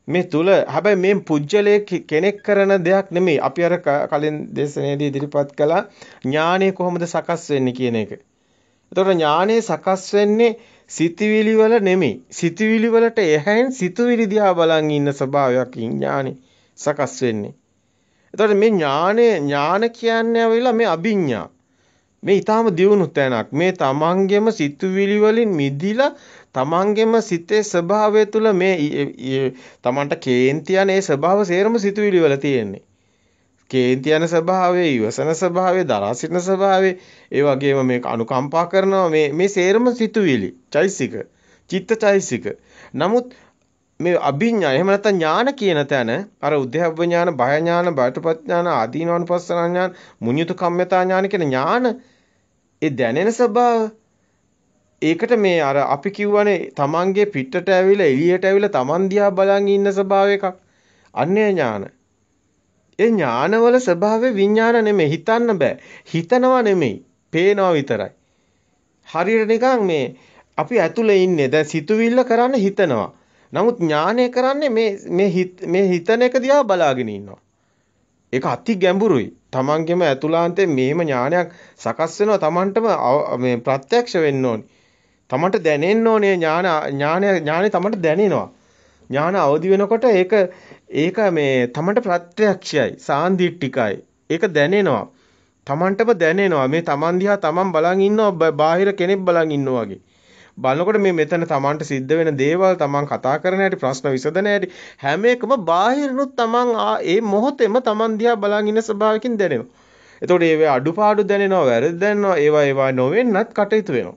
මේ තුල හැබැයි මේ පුජ්‍යලේ කෙනෙක් කරන දෙයක් නෙමෙයි. අපි අර කලින් දේශනාවේදී ඉදිරිපත් කළා ඥානය කොහොමද සකස් වෙන්නේ කියන එක. එතකොට ඥානය සකස් වෙන්නේ සිතුවිලි වල නෙමෙයි. සිතුවිලි වලට එහැන් සිතුවිලි දිහා බලන් ඉන්න ස්වභාවයකින් ඥානෙ සකස් වෙන්නේ. එතකොට මේ ඥාන කියන්නේ ඇවිල්ලා මේ අභිඥා. මේ ඊටාම දියුණු තැනක්. මේ තමන්ගෙම සිතුවිලි වලින් මිදිලා තමන්ගෙම සිතේ ස්වභාවය තුළ මේ තමන්ට කේන්ති යන ඒ ස්වභාව සේරම සිතුවිලි වල තියෙන්නේ. කේන්ති යන ස්වභාවය, ඉවසන ස්වභාවය, දරා සිටින ස්වභාවය, ඒ වගේම මේක අනුකම්පා කරනවා මේ සේරම සිතුවිලි, චෛසික, චිත්තචෛසික. නමුත් මේ අභිඥා එහෙම නැත්නම් ඥාන කියන තැන අර උද්‍යප්ප ඥාන, බය ඥාන, බයටපත් ඥාන, ආදීනවනුපස්සන ඥාන, මුඤ්ඤුත කම්මතා ඥාන කියන ඥාන ඒ දැනෙන ස්වභාව ඒකට මේ අර අපි කියවනේ තමන්ගේ පිටට ඇවිල්ලා එළියට ඇවිල්ලා තමන් දිහා බලන් ඉන්න ස්වභාව එකක්. අන්නේ ඥාන. ඒ ඥානවල ස්වභාවය විඥාන නෙමෙයි, හිතන්න බෑ. හිතනවා නෙමෙයි, පේනවා විතරයි. හරියට නිකන් මේ අපි ඇතුලේ ඉන්නේ දැන් සිතුවිල්ල කරන්න හිතනවා. නමුත් ඥානය කරන්නේ මේ හිතන එක දිහා බලාගෙන ඉන්නවා. ඒක අති ගැඹුරුයි. තමන්ගේම ඇතුළාන්තේ මේම ඥානයක් සකස් වෙනවා. තමන්ටම මේ ප්‍රත්‍යක්ෂ වෙන්න ඕනි. තමන්ට දැනෙන්න ඕනේ ඥානය තමන්ට දැනෙනවා. ඥාන අවදි වෙනකොට ඒක මේ තමන්ට ප්‍රත්‍යක්ෂයි, සාන්දිටිකයි. ඒක දැනෙනවා. තමන්ටම දැනෙනවා. මේ තමන් දිහා තමන් බලන් ඉන්නවා, බාහිර කෙනෙක් බලන් ඉන්නවා වගේ. බලනකොට මේ මෙතන තමන්ට සිද්ධ වෙන දේවල්, තමන් කතා කරන හැටි, ප්‍රශ්න විසඳන හැටි හැම එකම බාහිරනුත් තමන් ඒ මොහොතේම තමන් දිහා බලන් ඉන්න ස්වභාවයකින් දැනෙනවා. එතකොට ඒවේ අඩුපාඩු දැනෙනවා, වැරදි දැනෙනවා, ඒවා නොවෙන්නත් කටයුතු වෙනවා.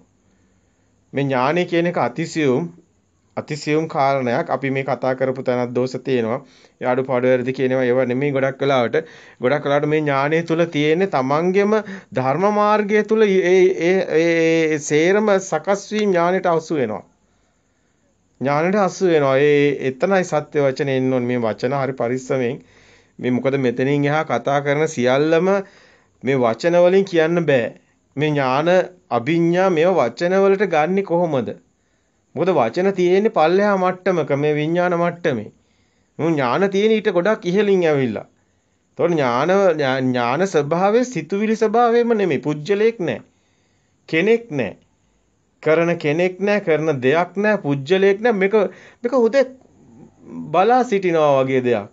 මේ ඥානය කියන එක අතිසියුම් කාරණයක්. අපි මේ කතා කරපු තැනක් දෝෂ තියෙනවා. ඒ අඩුපාඩු වැරදි කියනවා ඒවා නෙමෙයි. ගොඩක් වෙලාවට මේ ඥානය තුල තියෙන්නේ තමන්ගේම ධර්ම මාර්ගය තුල ඒ සේරම සකස් වීම ඥානයට අසු වෙනවා. ඥානයට අසු වෙනවා. එතනයි සත්‍ය වචනේ එන්න ඕනේ. මේ වචන හරි පරිස්සමෙන් මේ මොකද මෙතනින් එහා කතා කරන සියල්ලම මේ වචන වලින් කියන්න බෑ. මේ ඥාන අභිඥා මේව වචන වලට ගන්නෙ කොහොමද? මොකද වචන තියෙන්නේ පල්ලෙහා මට්ටමක මේ විඥාන මට්ටමේ. ඥාන තියෙන ඊට ගොඩක් ඉහළින් ඇවිල්ලා. ඒතකොට ඥාන ස්වභාවයේ සිතුවිලි ස්වභාවයෙම නෙමෙයි. පුජ්‍යලයක් නැහැ. කෙනෙක් නැහැ. කරන කෙනෙක් නැහැ, කරන දෙයක් නැහැ, පුජ්‍යලයක් නැහැ. මේක උදේ බලා සිටිනවා වගේ දෙයක්.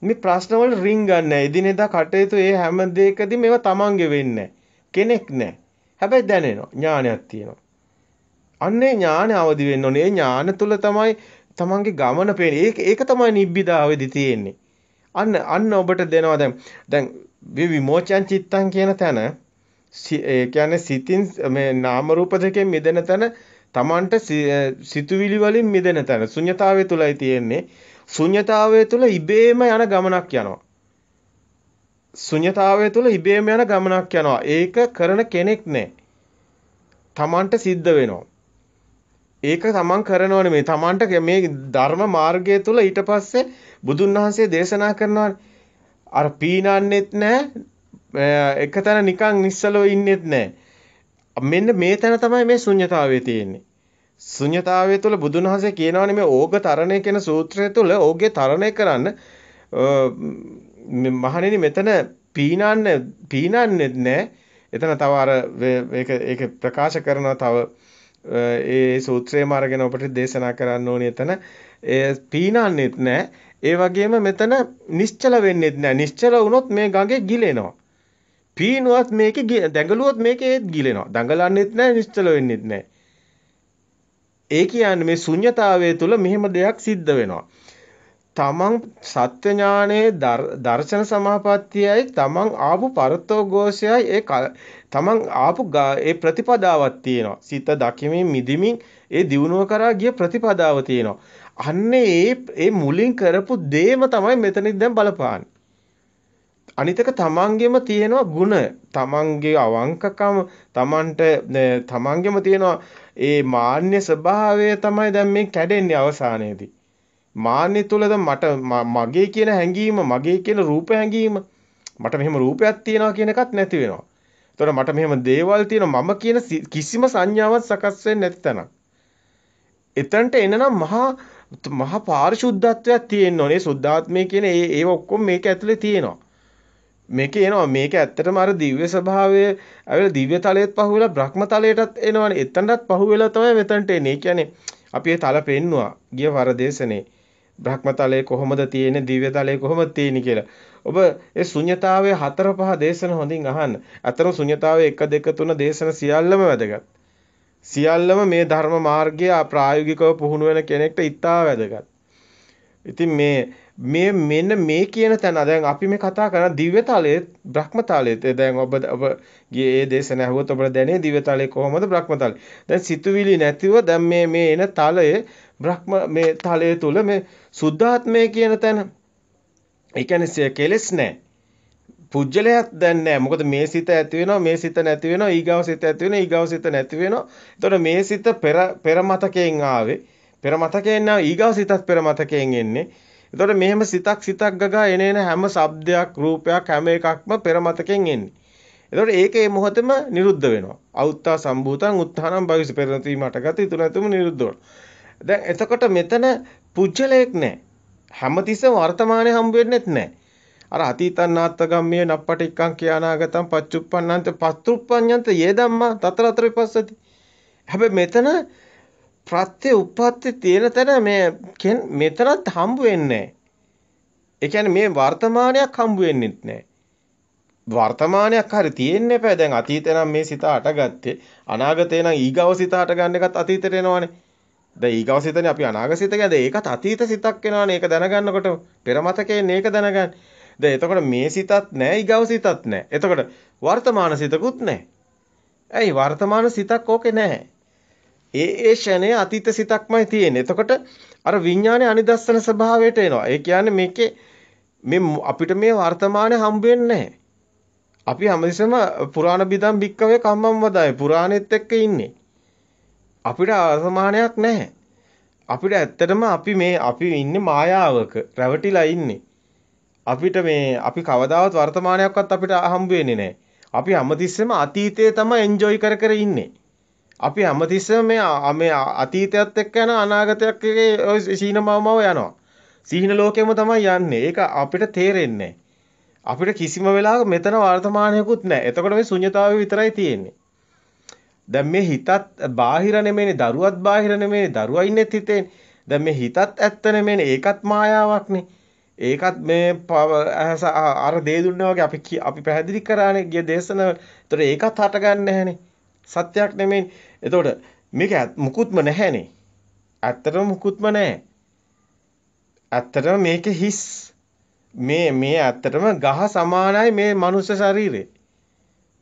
මේ ප්‍රශ්න වල රින් ගන්න නැහැ. එදිනෙදා කටයුතු ඒ හැම දෙයකදී මේවා තමන්ගේ වෙන්නේ කෙනෙක් නැහැ. හැබැයි දැනෙනවා. ඥානයක් තියෙනවා. අන්නේ ඥාන අවදි වෙන්න ඕනේ. ඒ ඥාන තුල තමයි තමන්ගේ ගමන පේන්නේ. ඒක තමයි නිබ්බිදාවේදී තියෙන්නේ. අන්න ඔබට දෙනවා දැන් විමෝචන චිත්තං කියන තැන ඒ කියන්නේ සිතින් මේ නාම රූප දෙකෙන් මිදෙන තැන තමන්ට සිතුවිලි වලින් මිදෙන තැන ශුන්‍යතාවය තුලයි තියෙන්නේ. ශුන්‍යතාවය තුල ඉබේම යන ගමනක් යනවා. ශුන්‍යතාවය තුල ඉබේම යන ගමනක් යනවා. ඒක කරන කෙනෙක් නැහැ. තමන්ට සිද්ධ වෙනවා. ඒක තමන් කරනව නෙමෙයි. තමන්ට මේ ධර්ම මාර්ගය තුල ඊට පස්සේ බුදුන් වහන්සේ දේශනා කරනවා අර පීනන්නෙත් නැහැ, එකතැන නිකන් නිස්සලව ඉන්නෙත් නැහැ. මෙන්න මේ තැන තමයි මේ ශුන්‍යතාවය තියෙන්නේ. ශුන්‍යතාවය තුල බුදුන් වහන්සේ කියනවානේ මේ ඕග තරණය කියන සූත්‍රය තුල ඕගේ තරණය කරන්න මහණෙනි මෙතන පීනන්නෙත් නැහැ. එතන තව අර ඒක ප්‍රකාශ කරනවා තව ඒ සූත්‍රයේම අරගෙන ඔබට දේශනා කරන්න ඕනේ එතන පීනන්නෙත් නැහැ. ඒ වගේම මෙතන නිශ්චල වෙන්නෙත් නැහැ. නිශ්චල වුණොත් මේ ගඟේ ගිලෙනවා. පීනුවත් මේකේ දඟලුවොත් මේකේ ගිලෙනවා. දඟලන්නෙත් නැහැ, නිශ්චල වෙන්නෙත් නැහැ. ඒ කියන්නේ මේ ශුන්‍යතාවය තුල මෙහෙම දෙයක් සිද්ධ වෙනවා. තමන් සත්‍ය ඥානයේ දර්ශන සමාපත්තියයි තමන් ආපු පරතෝഘോഷයයි තමන් ආපු ඒ ප්‍රතිපදාවක් තියෙනවා. සිත දකිමින් මිදිමින් ඒ දියුණුව කරා ගිය ප්‍රතිපදාව තියෙනවා. අන්නේ ඒ මුලින් කරපු දේම තමයි මෙතනින් දැන් බලපාන්නේ. අනිතක තමන්ගෙම තියෙනවා ಗುಣ. තමන්ගේ අවංකකම තමන්ගෙම තියෙනවා ඒ මාන්‍ය ස්වභාවය තමයි දැන් මේ කැඩෙන්නේ අවසානයේදී. මාන්‍ය තුලද මගේ කියන හැඟීම, මගේ කියන රූප හැඟීම, මට මෙහෙම රූපයක් තියෙනවා කියන එකත් නැති වෙනවා. එතකොට මට මෙහෙම දේවල් තියෙනවා මම කියන කිසිම සංඥාවක් සකස් වෙන්නේ නැති තැනක්. එතනට එනනම් මහා පාරිශුද්ධත්වයක් තියෙන්න ඕනේ. සුද්ධාත්මය කියන ඒව ඔක්කොම මේක ඇතුලේ තියෙනවා. මේක එනවා මේක ඇත්තටම අර දිව්‍ය ස්වභාවය ඇවිල්ලා දිව්‍ය තලයට පහුවෙලා බ්‍රහ්ම තලයටත් එනවනේ. එතනටත් පහුවෙලා තමයි මෙතනට එන්නේ. ඒ කියන්නේ අපි ඒ තල පෙන්නවා ගිය වරදේශනේ. බ්‍රහ්ම තලයේ කොහොමද තියෙන්නේ දිව්‍ය තලයේ කොහොමද තියෙන්නේ කියලා. ඔබ ඒ ශුන්‍යතාවයේ 4 5 දේශන හොඳින් අහන්න. අතරම ශුන්‍යතාවයේ 1 2 3 දේශන සියල්ලම වැදගත්. සියල්ලම මේ ධර්ම මාර්ගය ප්‍රායෝගිකව පුහුණු වෙන කෙනෙක්ට ඉතා වැදගත්. ඉතින් මෙන්න මේ කියන තැන දැන් අපි මේ කතා කරන දිව්‍ය තලයේ බ්‍රහ්ම තලයේ දැන් ඔබ ගියේ ඒ දේශන ඇහුවොත් ඔබට දැනේ දිව්‍ය තලයේ කොහොමද බ්‍රහ්ම තලයේ. දැන් සිතුවිලි නැතිව දැන් මේ එන තලයේ බ්‍රහ්ම මේ තලයේ තුල මේ සුද්ධාත්මය කියන තැන. ඒ කියන්නේ කෙලස් නැහැ. පුජ්‍යලයක් දැන් නැහැ. මොකද මේ සිත ඇති වෙනවා, මේ සිත නැති වෙනවා, ඊගාව සිත ඇති වෙනවා, ඊගාව සිත නැති වෙනවා. එතකොට මේ සිත පෙර මතකයෙන් ආවේ. පෙර මතකයෙන් ආව ඊගාව සිතත් පෙර මතකයෙන් එන්නේ. එතකොට මෙහෙම සිතක් ගගා එන හැම ශබ්දයක්, රූපයක් හැම එකක්ම පෙර මතකයෙන් එන්නේ. එතකොට ඒක මේ මොහොතේම නිරුද්ධ වෙනවා. අවුත්තා සම්භූතං උත්ථානං භවිෂ පෙරණති මටගත ඉතුරු නැතුම නිරුද්ධ වෙනවා. දැන් එතකොට මෙතන පුජ්‍යලයක් නැහැ. හැමතිස්සෙම වර්තමානයේ හම්බ වෙන්නෙත් නැහැ. අර අතීතන්නාත්තගම්මිය නප්පටික්කං කියානාගතං පච්චුප්පන්නන්ත පත්තුප්පඤ්ඤන්ත යේ ධම්මා තතරතර විපස්සති. හැබැයි මෙතන ප්‍රත්‍ය උප්පත්ති තියෙන තැන මෙතනත් හම්බ වෙන්නේ නැහැ. ඒ කියන්නේ මේ වර්තමානයක් හම්බ වෙන්නෙත් නැහැ. වර්තමානයක් හරි තියෙන්නේ නැහැ. දැන් අතීතේ නම් මේ සිත අටගත්තේ අනාගතේ නම් ඊගව සිත අට ගන්න එකත් අතීතේට එනවනේ. දැන් ඊගව සිතනේ අපි අනාගත සිත කියන්නේ ඒකත් අතීත සිතක් වෙනවනේ. ඒක දැනගන්නකොට පෙර මතකයෙන් ඒක දැනගන්න. දැන් එතකොට මේ සිතත් නැහැ ඊගව සිතත් නැහැ. එතකොට වර්තමාන සිතකුත් නැහැ. ඇයි වර්තමාන සිතක් ඕකේ නැහැ. ඒ ෂණේ අතීත සිතක්මයි තියෙන්නේ. එතකොට අර විඥානේ අනිදස්සන ස්වභාවයට එනවා. ඒ කියන්නේ මේකේ අපිට මේ වර්තමානේ හම්බ වෙන්නේ නැහැ. අපි හැමතිස්සෙම පුරාණ බිදම් බික්කවේ කම්මම් වදායි පුරාණෙත් එක්ක ඉන්නේ. අපිට වර්තමානයක් නැහැ. අපිට ඇත්තටම අපි ඉන්නේ මායාවක රැවටිලා ඉන්නේ. අපි කවදාවත් වර්තමානයක්වත් අපිට හම්බ වෙන්නේ නැහැ. අපි හැමතිස්සෙම අතීතයේ තමයි එන්ජොයි කර ඉන්නේ. අපි හැමතිස්සෙම මේ අතීතයත් එක්ක යන අනාගතයක් එකේ ඔය සීනමවම යනවා. සීන ලෝකෙම තමයි යන්නේ. ඒක අපිට තේරෙන්නේ අපිට කිසිම වෙලාවක මෙතන වර්තමානයකුත් නැහැ. එතකොට මේ ශුන්‍යතාවය විතරයි තියෙන්නේ. දැන් මේ හිතත් බාහිර නෙමෙයිනේ, දරුවත් බාහිර නෙමෙයිනේ, දරුවා ඉන්නෙත් හිතේනේ. දැන් මේ හිතත් ඇත්ත නෙමෙයිනේ, ඒකත් මායාවක්නේ. ඒකත් මේ අර දේ දුන්නා වගේ අපි පැහැදිලි කරානේ ගිය දේශන. ඒතකොට ඒකත් හටගන්නේ නැහනේ. සත්‍යයක් නෙමෙයි. එතකොට මේක මුකුත්ම නැහැනේ. ඇත්තටම මුකුත්ම නැහැ. ඇත්තටම මේක හිස්. මේ ඇත්තටම ගහ සමානයි මේ මනුෂ්‍ය ශරීරේ.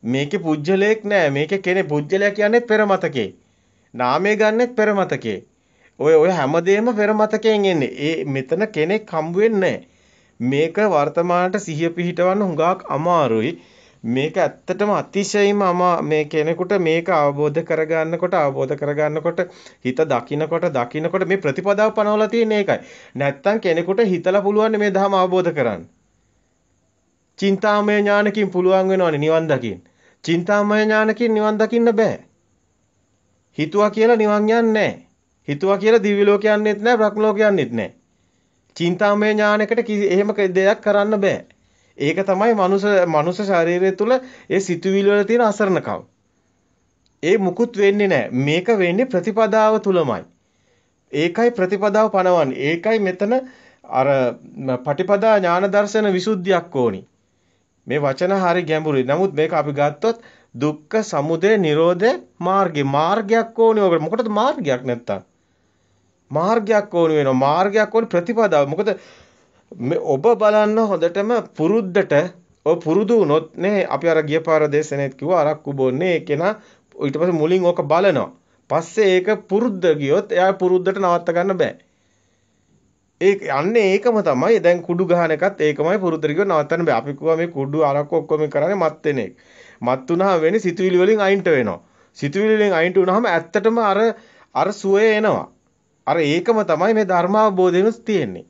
මේකේ පුජ්‍යලයක් නැහැ. මේකේ කෙනෙක් පුජ්‍යලයක් කියන්නේ පෙර මතකේ. නාමය ගන්නෙත් පෙර මතකේ. ඔය හැමදේම පෙර මතකයෙන් එන්නේ. මෙතන කෙනෙක් හම්බ වෙන්නේ මේක වර්තමානට සිහිය පිහිටවන්න හුඟක් අමාරුයි. මේක ඇත්තටම අතිශයින්ම මේ කෙනෙකුට මේක අවබෝධ කරගන්නකොට හිත දකින්නකොට මේ ප්‍රතිපදාව පනවලා තියෙන එකයි. නැත්තම් කෙනෙකුට හිතලා පුළුවන් මේ ධර්ම අවබෝධ කරන්න. චින්තාමය ඥානකින් පුළුවන් වෙනවනේ නිවන් දකින්න. චින්තාමය ඥානකින් නිවන් දකින්න බෑ. හිතුවා කියලා නිවන් යන්නේ නැහැ. හිතුවා කියලා දිව්‍ය ලෝක යන්නෙත් නැහැ, බ්‍රහ්ම ලෝක යන්නෙත් නැහැ. චින්තාමය ඥානයකට එහෙම දෙයක් කරන්න බෑ. ඒක තමයි මනුෂ්‍ය ශරීරය තුල ඒ සිතුවිලි වල තියෙන අසරණකම. ඒ මුකුත් වෙන්නේ නැහැ. මේක වෙන්නේ ප්‍රතිපදාව තුලමයි. ඒකයි ප්‍රතිපදාව පනවන්නේ. ඒකයි මෙතන අර පටිපදා ඥාන දර්ශන විසුද්ධියක් ඕනි. මේ වචන හරි ගැඹුරුයි. නමුත් මේක අපි ගත්තොත් දුක්ඛ සමුදය නිරෝධ මාර්ගයක් ඕනි. ඔකට මොකටද මාර්ගයක් නැත්තම්? මාර්ගයක් ඕනි වෙනවා. මාර්ගයක් ඕනි ප්‍රතිපදාව. මොකද මේ ඔබ බලන්න හොඳටම පුරුද්දට ඔය පුරුදු වුණොත් නේ අපි අර ගිය පාර දේශනෙත් කිව්වා අරක්කු බොන්නේ ඒ කෙනා ඊට පස්සේ මුලින් ඕක බලනවා. පස්සේ ඒක පුරුද්ද ගියොත් එයා පුරුද්දට නවත්ත ගන්න බෑ. අන්නේ ඒකම තමයි දැන් කුඩු ගහන එකත් ඒකමයි පුරුද්දට ගියොත් නවත්තන්න බෑ. අපි කිව්වා මේ කුඩු අරක්කු ඔක්කොම කරන්නේ මත් වෙන එක. මත් වුණාම වෙන්නේ සිතුවිලි වලින් අයින්ට වෙනවා. සිතුවිලි වලින් අයින්ට වුණාම ඇත්තටම අර සුවය එනවා. අර ඒකම තමයි මේ ධර්මාවබෝධයෙන්ස් තියෙන්නේ.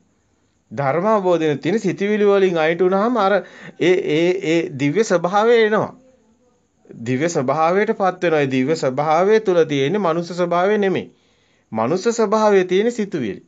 ධර්මාවබෝධයෙන් තියෙන සිතුවිලි වලින් අයින්ට වුණාම අර ඒ දිව්‍ය ස්වභාවය එනවා. දිව්‍ය ස්වභාවයටපත් වෙනවා. ඒ දිව්‍ය ස්වභාවය තුල තියෙන්නේ මනුස්ස ස්වභාවය නෙමෙයි. මනුස්ස ස්වභාවයේ තියෙන සිතුවිලි.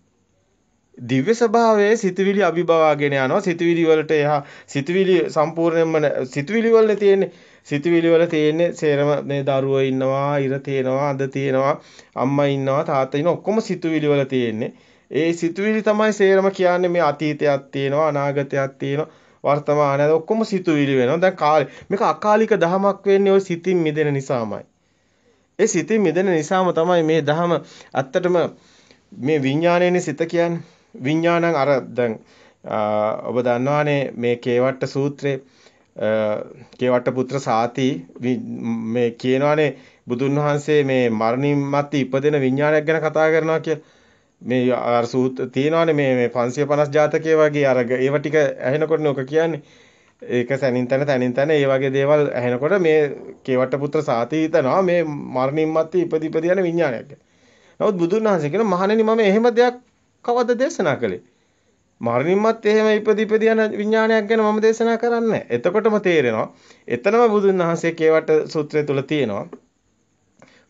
දිව්‍ය ස්වභාවයේ සිතුවිලි අභිභවාගෙන යනවා. සිතුවිලි වලට එහා සිතුවිලි සම්පූර්ණයෙන්ම සිතුවිලි වල තියෙන්නේ සිතුවිලි වල තියෙන්නේ සේරම මේ දරුවෝ ඉන්නවා, ඉර තියෙනවා, අඳ තියෙනවා, අම්මා ඉන්නවා, තාත්තා ඉන්නවා ඔක්කොම සිතුවිලි වල තියෙන්නේ. ඒ සිතුවිලි තමයි සේරම කියන්නේ මේ අතීතයක් තියෙනවා, අනාගතයක් තියෙනවා, වර්තමානයක් ඔක්කොම සිතුවිලි වෙනවා. දැන් මේක අකාලික දහමක් වෙන්නේ ওই සිතින් මිදෙන නිසාමයි. ඒ සිතින් මිදෙන නිසාම තමයි මේ දහම ඇත්තටම මේ විඥානයනේ සිත කියන්නේ. විඥානං අර දැන් ඔබ දන්නවානේ මේ කේවට්ට සූත්‍රයේ කේවට්ට පුත්‍ර සාති මේ කියනවානේ බුදුන් වහන්සේ මේ මරණින් මත්තේ ඉපදෙන විඥානයක් ගැන කතා කරනවා කියලා. මේ අර සූත්‍ර තියෙනවානේ මේ 550 ජාතකයේ වගේ අර ඒව ටික ඇහෙනකොටනේ ඔක කියන්නේ. ඒක තනින් තන ඒ වගේ දේවල් ඇහෙනකොට මේ කේවට්ට පුත්‍ර සාති හිතනවා මේ මරණින් මත්තේ ඉපදි යන විඥානයක් ගැන. නමුත් බුදුන් වහන්සේ කියන මහණෙනි මම එහෙම දෙයක් කවද දේශනා කළේ? මරණින් මත්තේ එහෙම ඉපදි යන විඥානයක් ගැන මම දේශනා කරන්නේ නැහැ. එතකොටම තේරෙනවා. එතනම බුදුන් වහන්සේ කේවට්ට සූත්‍රය තුල තියෙනවා.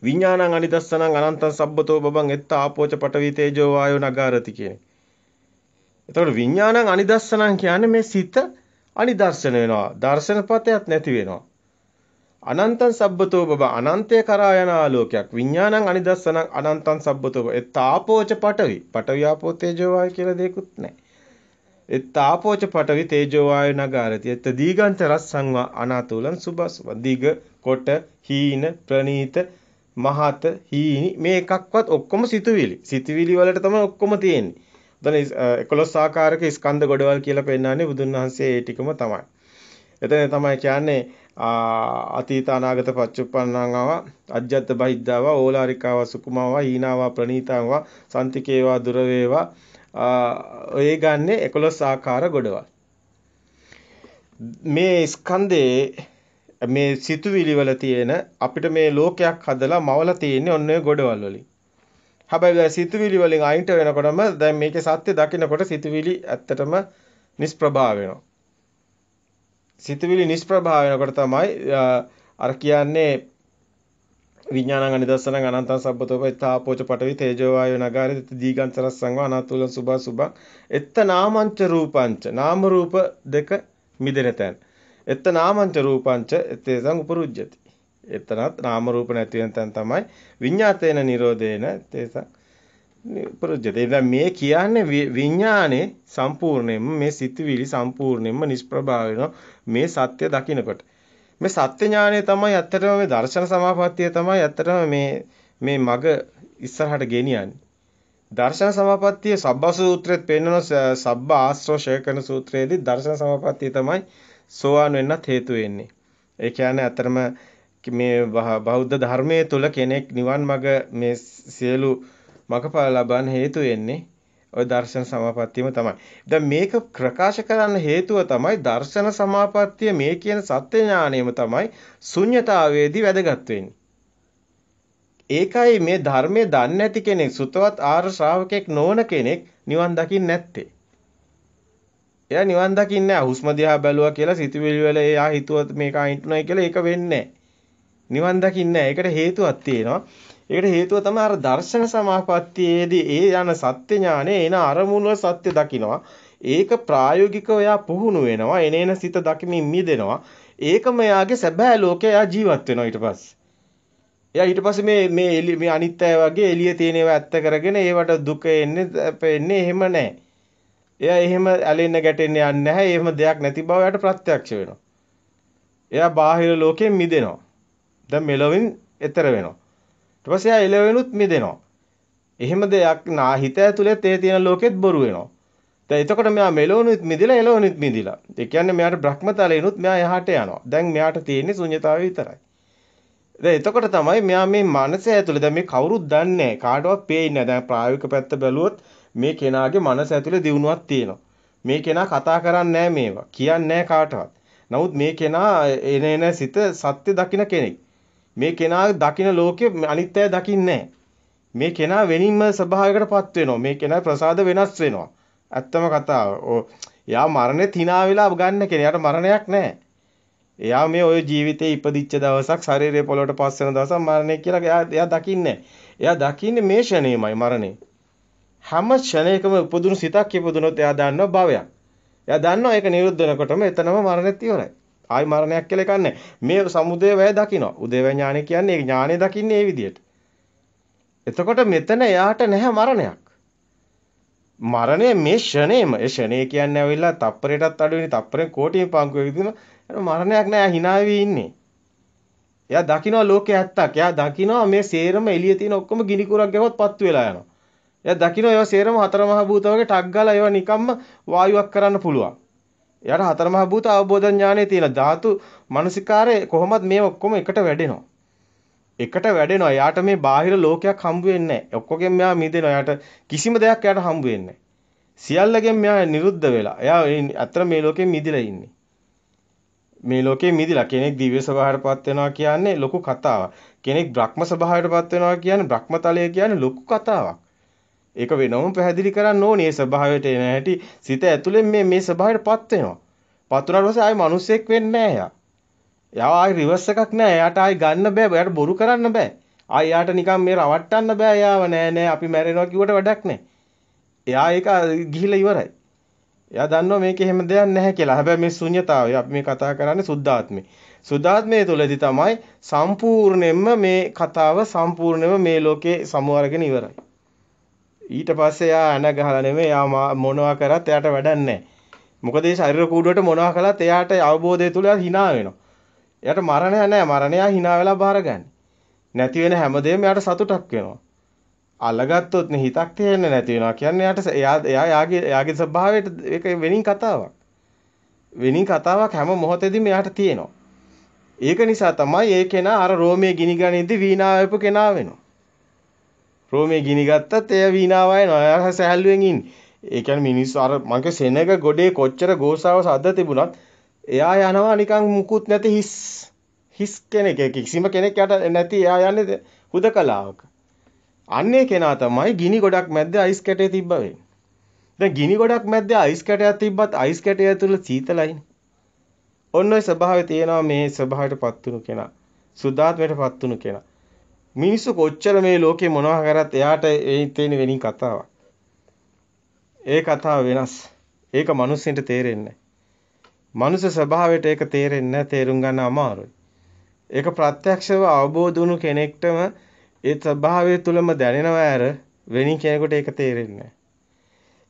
විඥානං අනිදස්සනං අනන්තං සබ්බතෝ බබං එත්ත ආපෝච පඨවි තේජෝ වායෝ නගාරති කියන්නේ. එතකොට විඥානං අනිදස්සනං කියන්නේ මේ සිත අනිදර්ශන වෙනවා. දර්ශනපතයක් නැති වෙනවා. අනන්තං සබ්බතෝ බබ අනන්තය කරා යන ආලෝකයක්. විඥානං අනිදස්සනං අනන්තං සබ්බතෝ එත්ත ආපෝච පඨවි. පඨවි ආපෝ තේජෝ වායෝ කියලා දෙයක්වත් නැහැ. එත්ත ආපෝච පඨවි තේජෝ වායෝ නගාරති. එත්ත දීගංච රස්සංවා අනාතුලං සුභසුභ. දීග කොට හීන ප්‍රනීත මහත හීනි මේ එකක්වත් ඔක්කොම සිතුවිලි. සිතුවිලි වලට තමයි ඔක්කොම තියෙන්නේ. දැන් 11 ආකාරයක ස්කන්ධ ගොඩවල් කියලා පෙන්නන්නේ බුදුන් වහන්සේ ඒ ටිකම තමයි. එතන තමයි කියන්නේ අතීත අනාගත පච්චුප්පන්නංව අජ්ජත් බහිද්ධාව ඕලාරිකාව සුකුමාව හීනාව ප්‍රනීතාව සම්තිකේවා දුර වේවා ඔය ගන්නේ 11 ආකාර ගොඩවල්. මේ ස්කන්ධේ මේ සිතුවිලි වල තියෙන අපිට මේ ලෝකයක් හදලා මවලා තියෙන්නේ ඔන්න ඔය ගොඩවල් වලින්. හැබැයි සිතුවිලි වලින් අයින්ට වෙනකොටම දැන් මේකේ සත්‍ය දකින්නකොට සිතුවිලි ඇත්තටම නිෂ්ප්‍රභා වෙනවා. සිතුවිලි නිෂ්ප්‍රභා වෙනකොට තමයි අර කියන්නේ විඥානං අනිදස්සනං අනන්තං සබ්බතෝ පයිතාපෝච පඨවි තේජෝ වායෝ නගාරේ දීගංචරස් සංවා අනාතුලං සුභා සුභං එත්ත නාමංච රූපංච නාම රූප දෙක මිදෙන තැන. එත්ත නාමංච රූපංච තේසං උපරුජ්ජති. එතනත් නාම රූප නැති වෙන තැන තමයි විඤ්ඤාතේන නිරෝධේන තේසං උපරුජ්ජති. දැන් මේ කියන්නේ විඥානේ සම්පූර්ණයෙන්ම මේ සිතුවිලි සම්පූර්ණයෙන්ම නිෂ්ප්‍රභා වෙනවා මේ සත්‍ය දකින්නකොට. මේ සත්‍ය ඥානය තමයි ඇත්තටම මේ දර්ශන සමාපත්තිය තමයි ඇත්තටම මේ මග ඉස්සරහට ගෙනියන්නේ. දර්ශන සමාපත්තිය සබ්බ සූත්‍රෙත් පෙන්වන සබ්බ ආශ්‍රව ශය කරන සූත්‍රයේදී දර්ශන සමාපත්තිය තමයි සෝවාන් වෙන්නත් හේතු වෙන්නේ. ඒ කියන්නේ අතරම මේ බෞද්ධ ධර්මයේ තුල කෙනෙක් නිවන් මඟ මේ සියලු මඟඵල ලබන්න හේතු වෙන්නේ ওই දර්ශන සමාපත්තියම තමයි. දැන් මේක ප්‍රකාශ කරන්න හේතුව තමයි දර්ශන සමාපත්තිය මේ කියන සත්‍ය ඥාණයම තමයි ශුන්්‍යතාවයේදී වැදගත් වෙන්නේ. ඒකයි මේ ධර්මයේ දන්නේ නැති කෙනෙක් සුතවත් ආර්ය ශ්‍රාවකෙක් නොවන කෙනෙක් නිවන් දකින්නේ නැත්තේ. එයා නිවන් දකින්නේ නැහැ. හුස්ම දිහා බැලුවා කියලා සිතුවිලි වල එයා හිතුවත් මේක අයින්ටුනයි කියලා ඒක වෙන්නේ නැහැ. නිවන් දකින්නේ නැහැ. ඒකට හේතුවක් තියෙනවා. ඒකට හේතුව තමයි අර දර්ශන සමාපත්තියේදී ඒ යන සත්‍ය ඥානේ එන අරමුණු සත්‍ය දකිනවා. ඒක ප්‍රායෝගිකව එයා පුහුණු වෙනවා. එනේන සිත දකිමින් මිදෙනවා. ඒකම එයාගේ සැබෑ ලෝකේ එයා ජීවත් වෙනවා ඊට පස්සේ. එයා ඊට පස්සේ මේ අනිත්‍යය වගේ එළියේ තියෙන ඒවා ඇත්ත කරගෙන ඒවට දුක එන්නේ එහෙම නැහැ. එයා එහෙම ඇලෙන්න ගැටෙන්න යන්නේ නැහැ. එහෙම දෙයක් නැති බව එයාට ප්‍රත්‍යක්ෂ වෙනවා. එයා බාහිර ලෝකයෙන් මිදෙනවා. දැන් මෙලොවින් එතර වෙනවා. ඊට පස්සේ එයා එළවෙනුත් මිදෙනවා. එහෙම දෙයක් හිත ඇතුළේ තේ තියෙන ලෝකෙත් බොරු වෙනවා. දැන් එතකොට මෙයා මෙලොවනුත් මිදිලා එළවනුත් මිදිලා. ඒ කියන්නේ මෙයාට බ්‍රහ්මතලෙනුත් මෙයා එහාට යනවා. දැන් මෙයාට තියෙන්නේ ශුන්‍යතාවය විතරයි. දැන් එතකොට තමයි මෙයා මේ මනස ඇතුලේ දැන් මේ කවුරුත් දන්නේ නැහැ. කාටවත් පේන්නේ නැහැ. දැන් ප්‍රායෝගික පැත්ත බැලුවොත් මේ කෙනාගේ මනස ඇතුලේ දියුණුවක් තියෙනවා. මේ කෙනා කතා කරන්නේ නැහැ මේවා. කියන්නේ නැහැ කාටවත්. නමුත් මේ කෙනා එන සිත සත්‍ය දකින්න කෙනෙක්. මේ කෙනා දකින්න ලෝකෙ අනිත්‍යය දකින්නේ මේ කෙනා වෙනින්ම ස්වභාවයකටපත් වෙනවා. මේ කෙනා ප්‍රසාද වෙනස් වෙනවා. ඇත්තම කතාව. එයා මරණේ තිනා වෙලා ගන්න කෙනෙක්. එයාට මරණයක් නැහැ. එයා මේ ඔය ජීවිතේ ඉපදිච්ච දවසක් ශරීරය පොළොවට පස් වෙන දවසක් මරණය කියලා එයා දකින්නේ. එයා දකින්නේ මේ ෂණේමයි මරණය. හැම ෂණයකම උපදුණු සිතක් ඉපදුනොත් එයා දන්නවා භවයක්. එයා දන්නවා ඒක නිරුද්ධ වෙනකොටම එතනම මරණෙත් ඉවරයි. ආයි මරණයක් කියලා එකක් නැහැ. මේ සමුදය වය දකිනවා. උදේවැ ඥානෙ කියන්නේ ඒ ඥානෙ දකින්නේ ඒ විදිහට. එතකොට මෙතන එයාට නැහැ මරණයක්. මරණය මේ ෂණේම. ඒ ෂණේ කියන්නේ ඇවිල්ලා තප්පරයටත් අඩු වෙන තප්පරෙන් කෝටියෙන් පංගුවේ විදිහම මරණයක් නෑ hina වෙවි ඉන්නේ. එයා දකිනවා ලෝකේ ඇත්තක්. එයා දකිනවා මේ සේරම එළිය තියෙන ඔක්කොම ගිනි කුරක් ගැවුවත් පත්තු වෙලා යනවා. එයා දකිනවා ඒවා සේරම හතර මහ භූත වගේ ටක් ගාලා ඒවා නිකම්ම වායුවක් කරන්න පුළුවන්. එයාට හතර මහ භූත අවබෝධ ඥානෙ තියෙන ධාතු මනසිකාරේ කොහොමද මේ ඔක්කොම එකට වැඩෙනවා. එකට වැඩෙනවා. එයාට මේ බාහිර ලෝකයක් හම්බ වෙන්නේ නැහැ. ඔක්කොගෙන් මෙයා මිදෙනවා. එයාට කිසිම දෙයක් එයාට හම්බ වෙන්නේ නැහැ. සියල්ලගෙන් මෙයා නිරුද්ධ වෙලා. එයා අතර මේ ලෝකෙන් මිදිලා ඉන්නේ. මේ ලෝකේ මිදිලා කෙනෙක් දිව්‍ය ස්වභාවයටපත් වෙනවා කියන්නේ ලොකු කතාවක්. කෙනෙක් බ්‍රහ්ම ස්වභාවයටපත් වෙනවා කියන්නේ බ්‍රහ්මතලය කියන්නේ ලොකු කතාවක්. ඒක වෙනවම පැහැදිලි කරන්න ඕනේ. මේ ස්වභාවයට එන හැටි සිත ඇතුලෙන් මේ ස්වභාවයටපත් වෙනවා. පත් වුණාට පස්සේ ආයි මිනිස්සෙක් වෙන්නේ නැහැ එයා. එයා ආයි රිවර්ස් එකක් නැහැ. එයාට ආයි ගන්න බෑ. එයාට බොරු කරන්න බෑ. ආයි එයාට නිකන් මේ රවට්ටන්න බෑ. එයාව නෑ අපි මැරෙනවා කිව්වට වැඩක් නෑ. එයා ඒක ගිහිලා ඉවරයි. එයා දන්නවා මේක එහෙම දෙයක් නැහැ කියලා. හැබැයි මේ ශුන්‍යතාවය අපි මේ කතා කරන්නේ සුද්ධාත්මේ. සුද්ධාත්මයේ තුලදී තමයි සම්පූර්ණයෙන්ම මේ කතාව සම්පූර්ණයෙන්ම මේ ලෝකේ සමු අරගෙන ඉවරයි. ඊට පස්සේ එයා අන ගහලා නෙමෙයි එයා මොනවා කරත් එයාට වැඩක් නැහැ. මොකද මේ ශරීර කූඩුවට මොනවා කළත් එයාට අවබෝධය තුල hina වෙනවා. එයාට මරණය නැහැ. මරණය hina වෙලා බාරගන්නේ. නැති වෙන හැමදේම එයාට සතුටක් වෙනවා. අල්ලගත්තොත් නේ හිතක් තේරෙන්නේ නැති වෙනවා කියන්නේ එයාගේ ස්වභාවයට ඒක වෙනින් කතාවක්. වෙනින් කතාවක් හැම මොහොතෙදිම එයාට තියෙනවා. ඒක නිසා තමයි ඒ කෙනා අර රෝමේ ගිනි ගනිද්දි වීණාවයපු කෙනා වෙනවා. රෝමේ ගිනි ගත්තත් එයා වීණාව වයනවා. එයා සැහැල්ලුවෙන් ඉන්නේ. ඒ කියන්නේ මිනිස්සු අර මගේ සෙනග ගොඩේ කොච්චර ගෝසාව සද්ද තිබුණත් එයා යනවා නිකන් මුකුත් නැති හිස් කෙනෙක්. කිසිම කෙනෙක් යට නැති එයා යන්නේ හුදකලාවක. අන්නේ කෙනා තමයි ගිනි ගොඩක් මැද්දේ අයිස් කැටේ තිබ්බ වෙන්නේ. දැන් ගිනි ගොඩක් මැද්දේ අයිස් කැටයක් තිබ්බත් අයිස් කැටය ඇතුළේ සීතලයිනේ. ඔන්න ඔය ස්වභාවය තියෙනවා මේ ස්වභාවයටපත් වුණු කෙනා. සුද්ධාත්මයටපත් වුණු කෙනා. මිනිස්සු කොච්චර මේ ලෝකේ මොනවා කරත් එයාට ඒ තියෙන වෙනින් කතාවක්. ඒ කතාව වෙනස්. ඒක මිනිස්සුන්ට තේරෙන්නේ නැහැ. මනුෂ්‍ය ස්වභාවයට ඒක තේරෙන්නේ නැහැ. තේරුම් ගන්න අමාරුයි. ඒක ප්‍රත්‍යක්ෂව අවබෝධ වුණු කෙනෙක්ටම ඒ ස්වභාවය තුලම දැනෙනවා ඇර වෙනින් කෙනෙකුට ඒක තේරෙන්නේ නැහැ.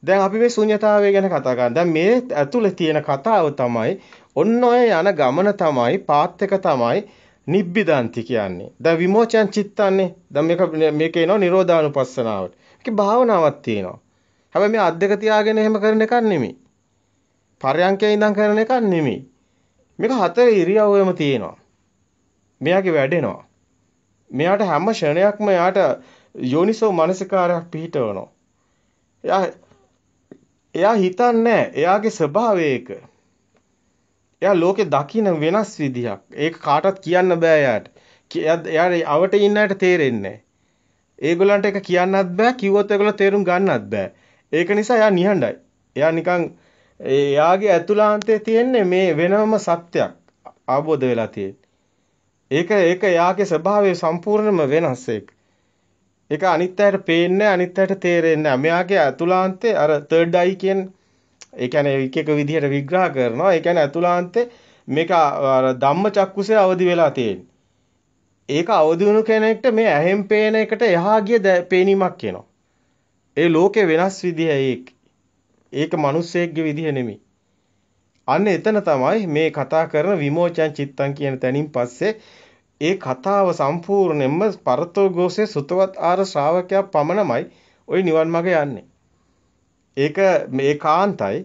දැන් අපි මේ ශුන්‍යතාවය ගැන කතා කරා. දැන් මේ ඇතුලේ තියෙන කතාව තමයි ඔන්න ඔය යන ගමන තමයි පාත් එක තමයි නිබ්බිදාන්ති කියන්නේ. දැන් විමෝචන චිත්තන්නේ. දැන් මේක එනවා නිරෝධානුපස්සනාවට. මේකේ භාවනාවක් තියෙනවා. හැබැයි මේ අද්දක තියාගෙන එහෙම කරන එකක් නෙමෙයි. පරයන්කේ ඉඳන් කරන එකක් නෙමෙයි. මේක හතර ඉරියව්වෙම තියෙනවා. මෙයාගේ වැඩෙනවා. මෙයාට හැම ෂණයක්ම එයාට යෝනිසෝ මනසිකාරයක් පිහිටවනවා. එයා හිතන්නේ එයාගේ ස්වභාවය ඒක. එයා ලෝකේ දකින්න වෙනස් විදියක්. ඒක කාටවත් කියන්න බෑ එයාට. එයාට අවට ඉන්න අයට තේරෙන්නේ නැහැ. ඒගොල්ලන්ට ඒක කියන්නත් බෑ. කිව්වොත් ඒගොල්ලෝ තේරුම් ගන්නත් බෑ. ඒක නිසා එයා නිහඬයි. එයා නිකන් එයාගේ ඇතුළාන්තයේ තියෙන්නේ මේ වෙනම සත්‍යයක් අවබෝධ වෙලා තියෙන්නේ. ඒක එයාගේ ස්වභාවය සම්පූර්ණයෙන්ම වෙනස් ඒක. ඒක අනිත්‍යයට පේන්නේ අනිත්‍යයට තේරෙන්නේ නැහැ. මෙයාගේ ඇතුළාන්තේ අර third eye කියන්නේ ඒ කියන්නේ එක එක විදිහට විග්‍රහ කරනවා. ඒ කියන්නේ ඇතුළාන්තේ මේක අර ධම්මචක්කුසේ අවදි වෙලා තියෙන්නේ. ඒක අවදි වුණු කෙනෙක්ට මේ ඇහෙන් පේන එකට එහා ගිය පේනීමක් එනවා. ඒ ලෝකේ වෙනස් විදිහයි ඒක. ඒක මිනිස්සෙක්ගේ විදිහ නෙමෙයි. අන්න එතන තමයි මේ කතා කරන විමෝචන චිත්තං කියන තැනින් පස්සේ ඒ කතාව සම්පූර්ණයෙන්ම පරතෝ ഘോഷේ සුතවත් ආර ශ්‍රාවකයා පමණමයි ওই නිවන් මාර්ගය යන්නේ. ඒක මේකාන්තයි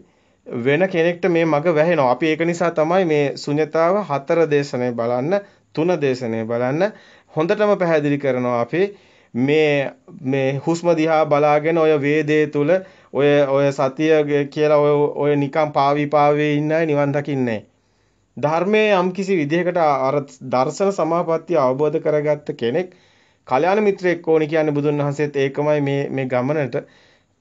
වෙන කෙනෙක්ට මේ මග වැහෙනවා. අපි ඒක නිසා තමයි මේ ශුන්‍යතාව 4 දේශනේ බලන්න 3 දේශනේ බලන්න හොඳටම පැහැදිලි කරනවා අපි මේ හුස්ම දිහා බලාගෙන ඔය වේදේ තුල ඔය සතිය කියලා ඔය නිකන් පාවි ඉන්න අය නිවන් දකින්නේ ධර්මයේ යම්කිසි විදිහකට අර දර්ශන සමාපත්තිය අවබෝධ කරගත්ත කෙනෙක් කල්‍යාණ මිත්‍රයෙක් ඕනි කියන්නේ බුදුන් වහන්සේත් ඒකමයි මේ ගමනට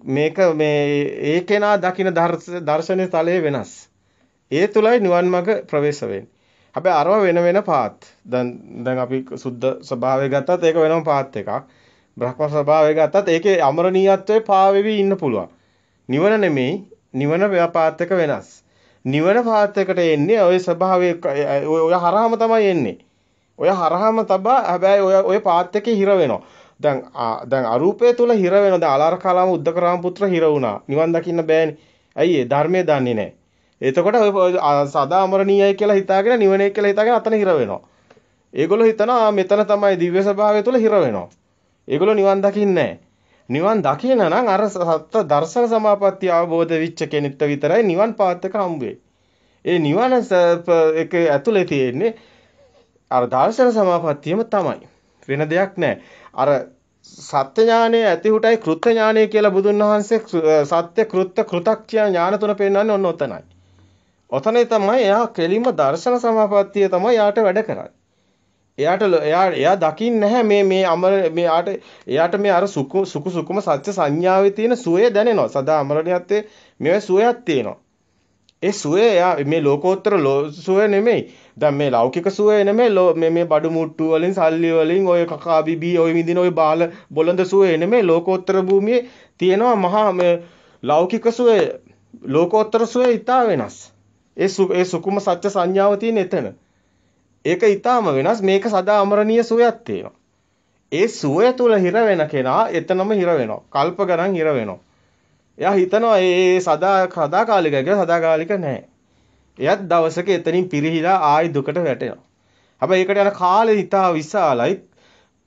මේක ඒ කෙනා දකින දර්ශනයේ තලයේ වෙනස්. ඒ තුලයි නිවන් මඟ ප්‍රවේශ වෙන්නේ. හැබැයි අරව වෙන පාත්. දැන් අපි සුද්ධ ස්වභාවය ගත්තත් ඒක වෙනම පාත් එකක්. බ්‍රහ්ම ස්වභාවය ගත්තත් ඒකේ අමරණීයත්වයේ පාවෙවි ඉන්න පුළුවන්. නිවන නෙමෙයි නිවන ව්‍යාපාත් එක වෙනස්. නිවන පාත් එකට එන්නේ ওই ස්වභාවයේ ඔය හරහාම තමයි එන්නේ. ඔය හරහාම තබා හැබැයි ඔය පාත් එකේ හිර වෙනවා. දැන් අරූපය තුල හිර වෙනවා. දැන් අලාරකාලාම උද්දකරාම පුත්‍ර හිර වුණා. නිවන් දකින්න බෑනේ. ඇයි ඒ ධර්මයේ දන්නේ නැහැ. එතකොට ඔය සදා අමරණීයයි කියලා හිතාගෙන නිවනේ කියලා හිතාගෙන අතන හිර වෙනවා. ඒගොල්ලෝ හිතනවා මෙතන තමයි දිව්‍ය ස්වභාවය තුල හිර වෙනවා. ඒගොල්ලෝ නිවන් දකින්නේ නැහැ. නිවන් දකින නම් අර සත්‍ය දර්ශන සමාපත්තිය අවබෝධ වෙච්ච කෙනෙක්ට විතරයි නිවන් පාත් එක හම්බ ඒ නිවන එක ඇතුලේ තියෙන්නේ අර දර්ශන සමාපත්තියම තමයි. වෙන දෙයක් නැහැ. අර සත්‍ය ඥානයේ ඇතිහුටයි කෘත්‍ය ඥානය කියලා බුදුන් වහන්සේ සත්‍ය කෘත්‍ය කෘතක්‍යා ඥාන තුන පෙන්නන්නේ ඔන්න ඔතනයි. ඔතනේ තමයි එයා කෙලින්ම දර්ශන සමාපත්තිය තමයි යාට වැඩ කරන්නේ. එයා දකින්නේ නැහැ මේ අමර එයාට මේ අර සුකුම සත්‍ය සංඥාවේ තියෙන සුවය දැනෙනවා. සදා අමරණියත්තේ මේ සුවයක් තියෙනවා. ඒ සුවය එයා මේ ලෝකෝත්තර සුවය නෙමෙයි. දැන් මේ ලෞකික සුවය නෙමෙයි මේ බඩු මුට්ටු වලින් සල්ලි වලින් ඔය කකා බිබී ඔය විඳින ඔය බාල බොළඳ සුවය නෙමෙයි. ලෝකෝත්තර භූමියේ තියෙනවා මහා මේ ලෞකික සුවය ලෝකෝත්තර සුවය ඊටා වෙනස්. ඒ සුකුම සත්‍ය සංඥාව තියෙන එතන. ඒක ඊටාම වෙනස්. මේක සදා අමරණීය සුවයක් තියෙනවා. ඒ සුවය තුල හිර වෙන කෙනා එතනම හිර වෙනවා. කල්ප ගණන් හිර වෙනවා. එයා හිතනවා ඒ සදාකාලිකයි කියලා. සදාකාලික නැහැ. එයත් දවසක එතනින් පිරිහිලා ආයි දුකට වැටෙනවා. හැබැයි ඒකට යන කාලේ ඉතා විශාලයි.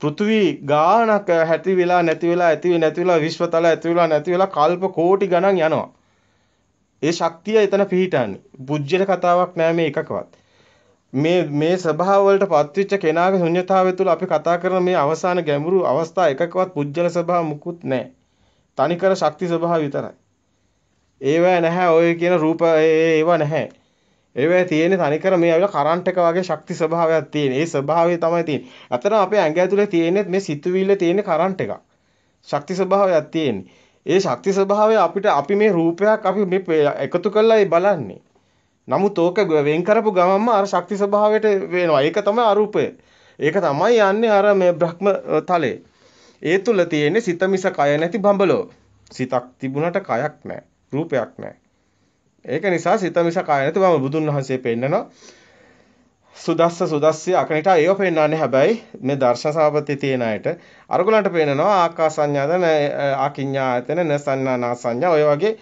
පෘථිවි ගානක හැටි වෙලා නැති වෙලා ඇති නැති වෙලා විශ්වතල ඇති වෙලා නැති වෙලා කල්ප කෝටි ගණන් යනවා. ඒ ශක්තිය එතන පිහිටන්නේ. පුජ්‍යල කතාවක් නෑ මේ එකකවත්. මේ ස්වභාව වලට පත්වෙච්ච කෙනාගේ ශුන්‍යතාවය තුළ අපි කතා කරන මේ අවසාන ගැඹුරු අවස්ථා එකකවත් පුජ්‍යල ස්වභාව මුකුත් නැහැ. තනිකර ශක්ති ස්වභාව විතරයි. ඒවැ නැහැ ඔය කියන රූප ඒවා නැහැ. ඒවැ තියෙන්නේ තනිකර මේ ඇවිල්ලා කරන්ට් එක වගේ ශක්ති ස්වභාවයක් තියෙන. ඒ ස්වභාවය තමයි තියෙන්නේ. අතන අපේ ඇඟ ඇතුලේ තියෙන්නේ මේ සිතුවිල්ල තියෙන කරන්ට් එකක්. ශක්ති ස්වභාවයක් තියෙන්නේ. ඒ ශක්ති ස්වභාවය අපි මේ රූපයක් අපි මේ එකතු කරලා බලන්නේ. නමුත් ඕක වෙන් කරපු ගමන්ම අර ශක්ති ස්වභාවයට වෙනවා. ඒක තමයි අරූපය. ඒක තමයි යන්නේ අර මේ බ්‍රහ්ම තලේ. ඒ තුල තියෙන්නේ සිත මිස කය නැති බඹලෝ. සිතක් තිබුණට කයක් නැහැ. රූපයක් නැහැ. ඒක නිසා සිත මිස කය නැති බඹ බුදුන් වහන්සේ පෙන්නනවා. සුදස්ස අකනිට ඒව පෙන්නන්නේ හැබැයි මේ දර්ශන සාපත්‍ය තියෙන අයට අරගලන්ට පෙන්නනවා ආකාසඤ්ඤාදන ආකින්ඥායතන නසන්නානා සංඥා ඔය වගේ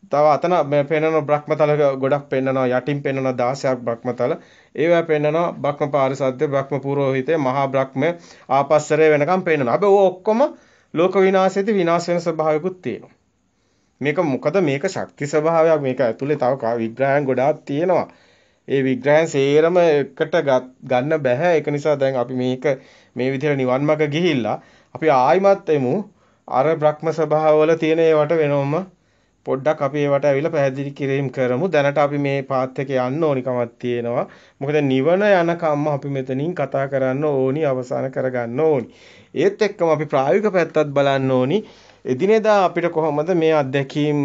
තව අතන පෙන්නන බ්‍රහ්මතල ගොඩක් පෙන්නනවා යටින් පෙන්නන 16ක් බ්‍රහ්මතල ඒවා පෙන්නනවා බ්‍රහ්ම පාරිසද්ද බ්‍රහ්ම පුරෝහිතේ මහා බ්‍රහ්ම ආපස්සරේ වෙනකම් පෙන්නනවා. හැබැයි ඔය ඔක්කොම ලෝක විනාශයේදී විනාශ වෙන ස්වභාවයකුත් තියෙනවා. මේක මොකද මේක ශක්ති ස්වභාවයක්. මේක ඇතුලේ තව විග්‍රහයන් ගොඩාක් තියෙනවා. ඒ විග්‍රහයන් සේරම එකට ගන්න බෑ. ඒක නිසා දැන් අපි මේ විදිහට නිවන් මාර්ග ගිහිල්ලා අපි ආයිමත් එමු අර බ්‍රහ්ම ස්වභාවවල තියෙන ඒවට වෙනවම පොඩ්ඩක් අපි ඒවට ඇවිල්ලා පැහැදිලි කිරීම කරමු. දැනට අපි මේ පාත් එකේ යන්න ඕනිකමක් තියෙනවා. මොකද නිවන යනකම්ම අපි මෙතනින් කතා කරන්න ඕනි, අවසන් කරගන්න ඕනි. ඒත් එක්කම අපි ප්‍රායෝගික පැත්තත් බලන්න ඕනි. එදිනෙදා අපිට කොහොමද මේ අත්දැකීම්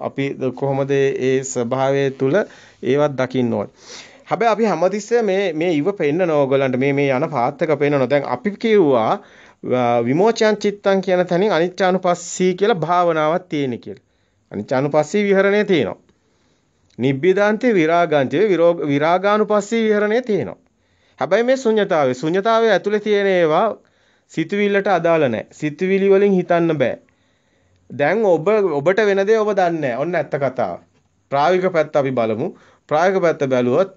අපි කොහොමද ඒ ස්වභාවය තුල ඒවත් දකින්න ඕනේ. හැබැයි අපි හැමතිස්සෙම මේ ඉව පෙන්නන ඕගලන්ට මේ යන පාත් එක පෙන්නනවා. දැන් අපි කිව්වා විමෝචයන් චිත්තං කියන තැනින් අනිච්චානුපස්සී කියලා භාවනාවක් තියෙන කියලා. අනිච්චානුපස්සී විහරණය තියෙනවා. නිබ්බිදාන්තේ විරාගාන්තේ විරාගානුපස්සී විහරණය තියෙනවා. හැබැයි මේ ශුන්‍යතාවයේ ඇතුලේ තියෙන ඒවා සිතුවිල්ලට අදාළ නැහැ. සිතුවිලි වලින් හිතන්න බෑ. දැන් ඔබට වෙන දේ ඔබ දන්නේ නැහැ. ඔන්න ඇත්ත කතාව. ප්‍රායෝගික පැත්ත අපි බලමු. ප්‍රායෝගික පැත්ත බැලුවොත්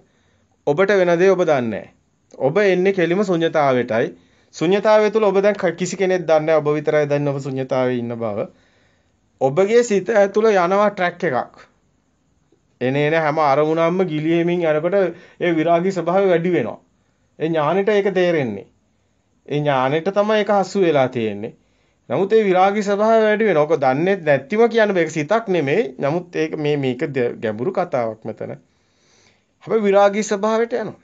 ඔබට වෙන දේ ඔබ දන්නේ නැහැ. ඔබ එන්නේ කෙලිම ශුන්‍යතාවයටයි. ශුන්‍යතාවය තුල ඔබ දැන් කිසි කෙනෙක් දන්නේ නැහැ. ඔබ විතරයි දන්නේ ඔබ ශුන්‍යතාවයේ ඉන්න බව. ඔබගේ සිත ඇතුළ යනවා ට්‍රැක් එකක්. එන හැම අරමුණක්ම ගිලිහෙමින් යනකොට ඒ විරාගී ස්වභාවය වැඩි වෙනවා. ඒ ඥානෙට ඒක තේරෙන්නේ. ඒ ඥානෙට තමයි ඒක හසු වෙලා තියෙන්නේ. නමුත් ඒ විරාගී ස්වභාවය වැඩි වෙනවා. ඔක දන්නේ නැතිව කියන මේක සිතක් නෙමෙයි. නමුත් ඒක මේක ගැඹුරු කතාවක් මෙතන. හැබැයි විරාගී ස්වභාවයට යනවා.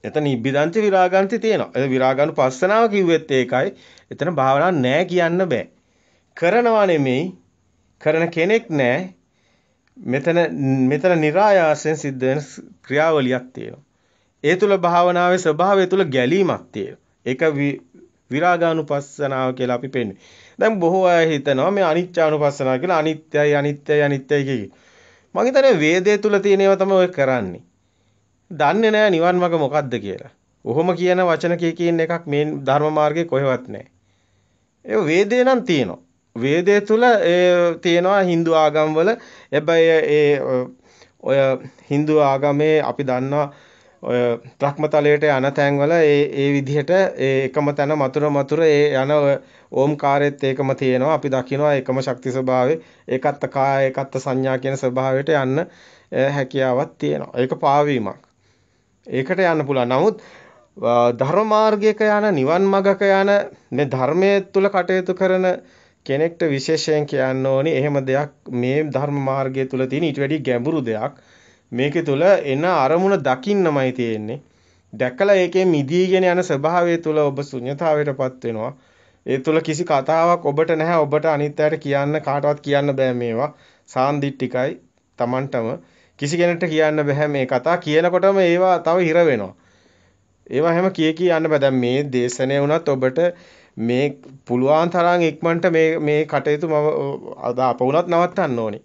එතන ඉබ්බිදන්ති විරාගන්ති තියෙනවා. ඒ විරාගානුපස්සනාව කිව්වෙත් ඒකයි. එතන භාවනාවක් නැහැ කියන්න බෑ. කරනවා නෙමෙයි. කරන කෙනෙක් නැහැ. මෙතන નિરાයාසයෙන් සිද්ධ වෙන ක්‍රියාවලියක් තියෙනවා. ඒ තුල භාවනාවේ ස්වභාවය තුල ගැලීමක් තියෙනවා. ඒක විරාගානුපස්සනාව කියලා අපි පෙන්නේ. දැන් බොහෝ අය හිතනවා මේ අනිච්චානුපස්සනාව කියලා අනිත්‍යයි අනිත්‍යයි අනිත්‍යයි කිය. මම හිතන්නේ වේදේ තුල තියෙන ඒවා තමයි ඔය කරන්නේ. දන්නේ නැහැ නිවන් මාර්ග මොකක්ද කියලා. ඔහොම කියන වචන කියන එකක් මේ ධර්ම මාර්ගේ කොහෙවත් නැහැ. ඒ වේදේ නම් තියෙනවා. වේදේ තුල තියෙනවා Hindu ආගම්වල. හැබැයි ඔය Hindu ආගමේ අපි දන්නවා ඔය බ්‍රහ්මතලයට යන තැන්වල ඒ විදිහට එකම තැන මතුර ඒ යන ඕම්කාරයේත් ඒකම තියෙනවා. අපි දකිනවා එකම ශක්ති ස්වභාවයේ ඒකත්ත කාය ඒකත්ත සංඥා කියන ස්වභාවයට යන්න හැකියාවක් තියෙනවා. ඒක පාවීමක්. ඒකට යන්න පුළුවන්. නමුත් ධර්ම මාර්ගයක යන නිවන් මගක යන මේ ධර්මයේ තුල කටයුතු කරන කෙනෙක්ට විශේෂයෙන් කියන්න ඕනි එහෙම දෙයක් මේ ධර්ම මාර්ගය තුල තියෙන ඊට වැඩි ගැඹුරු දෙයක්. මේකේ තුල එන අරමුණ දකින්නමයි තියෙන්නේ. දැකලා ඒකේ මිදීගෙන යන ස්වභාවය තුල ඔබ ශුන්‍යතාවයටපත් වෙනවා. ඒ තුල කිසි කතාවක් ඔබට නැහැ. ඔබට අනිත් අයට කියන්න කාටවත් කියන්න බෑ මේවා. සාන්දිටිකයි Tamanටම කිසි කෙනෙක්ට කියන්න බෑ මේ කතා කියනකොටම ඒවා තව හිර වෙනවා. ඒවා හැම කී යන්න බෑ. දැන් මේ දේශනේ වුණත් ඔබට මේ පුළුවන් තරම් ඉක්මනට මේ කටයුතු අද අපවුණත් නවත්තන්න ඕනේ.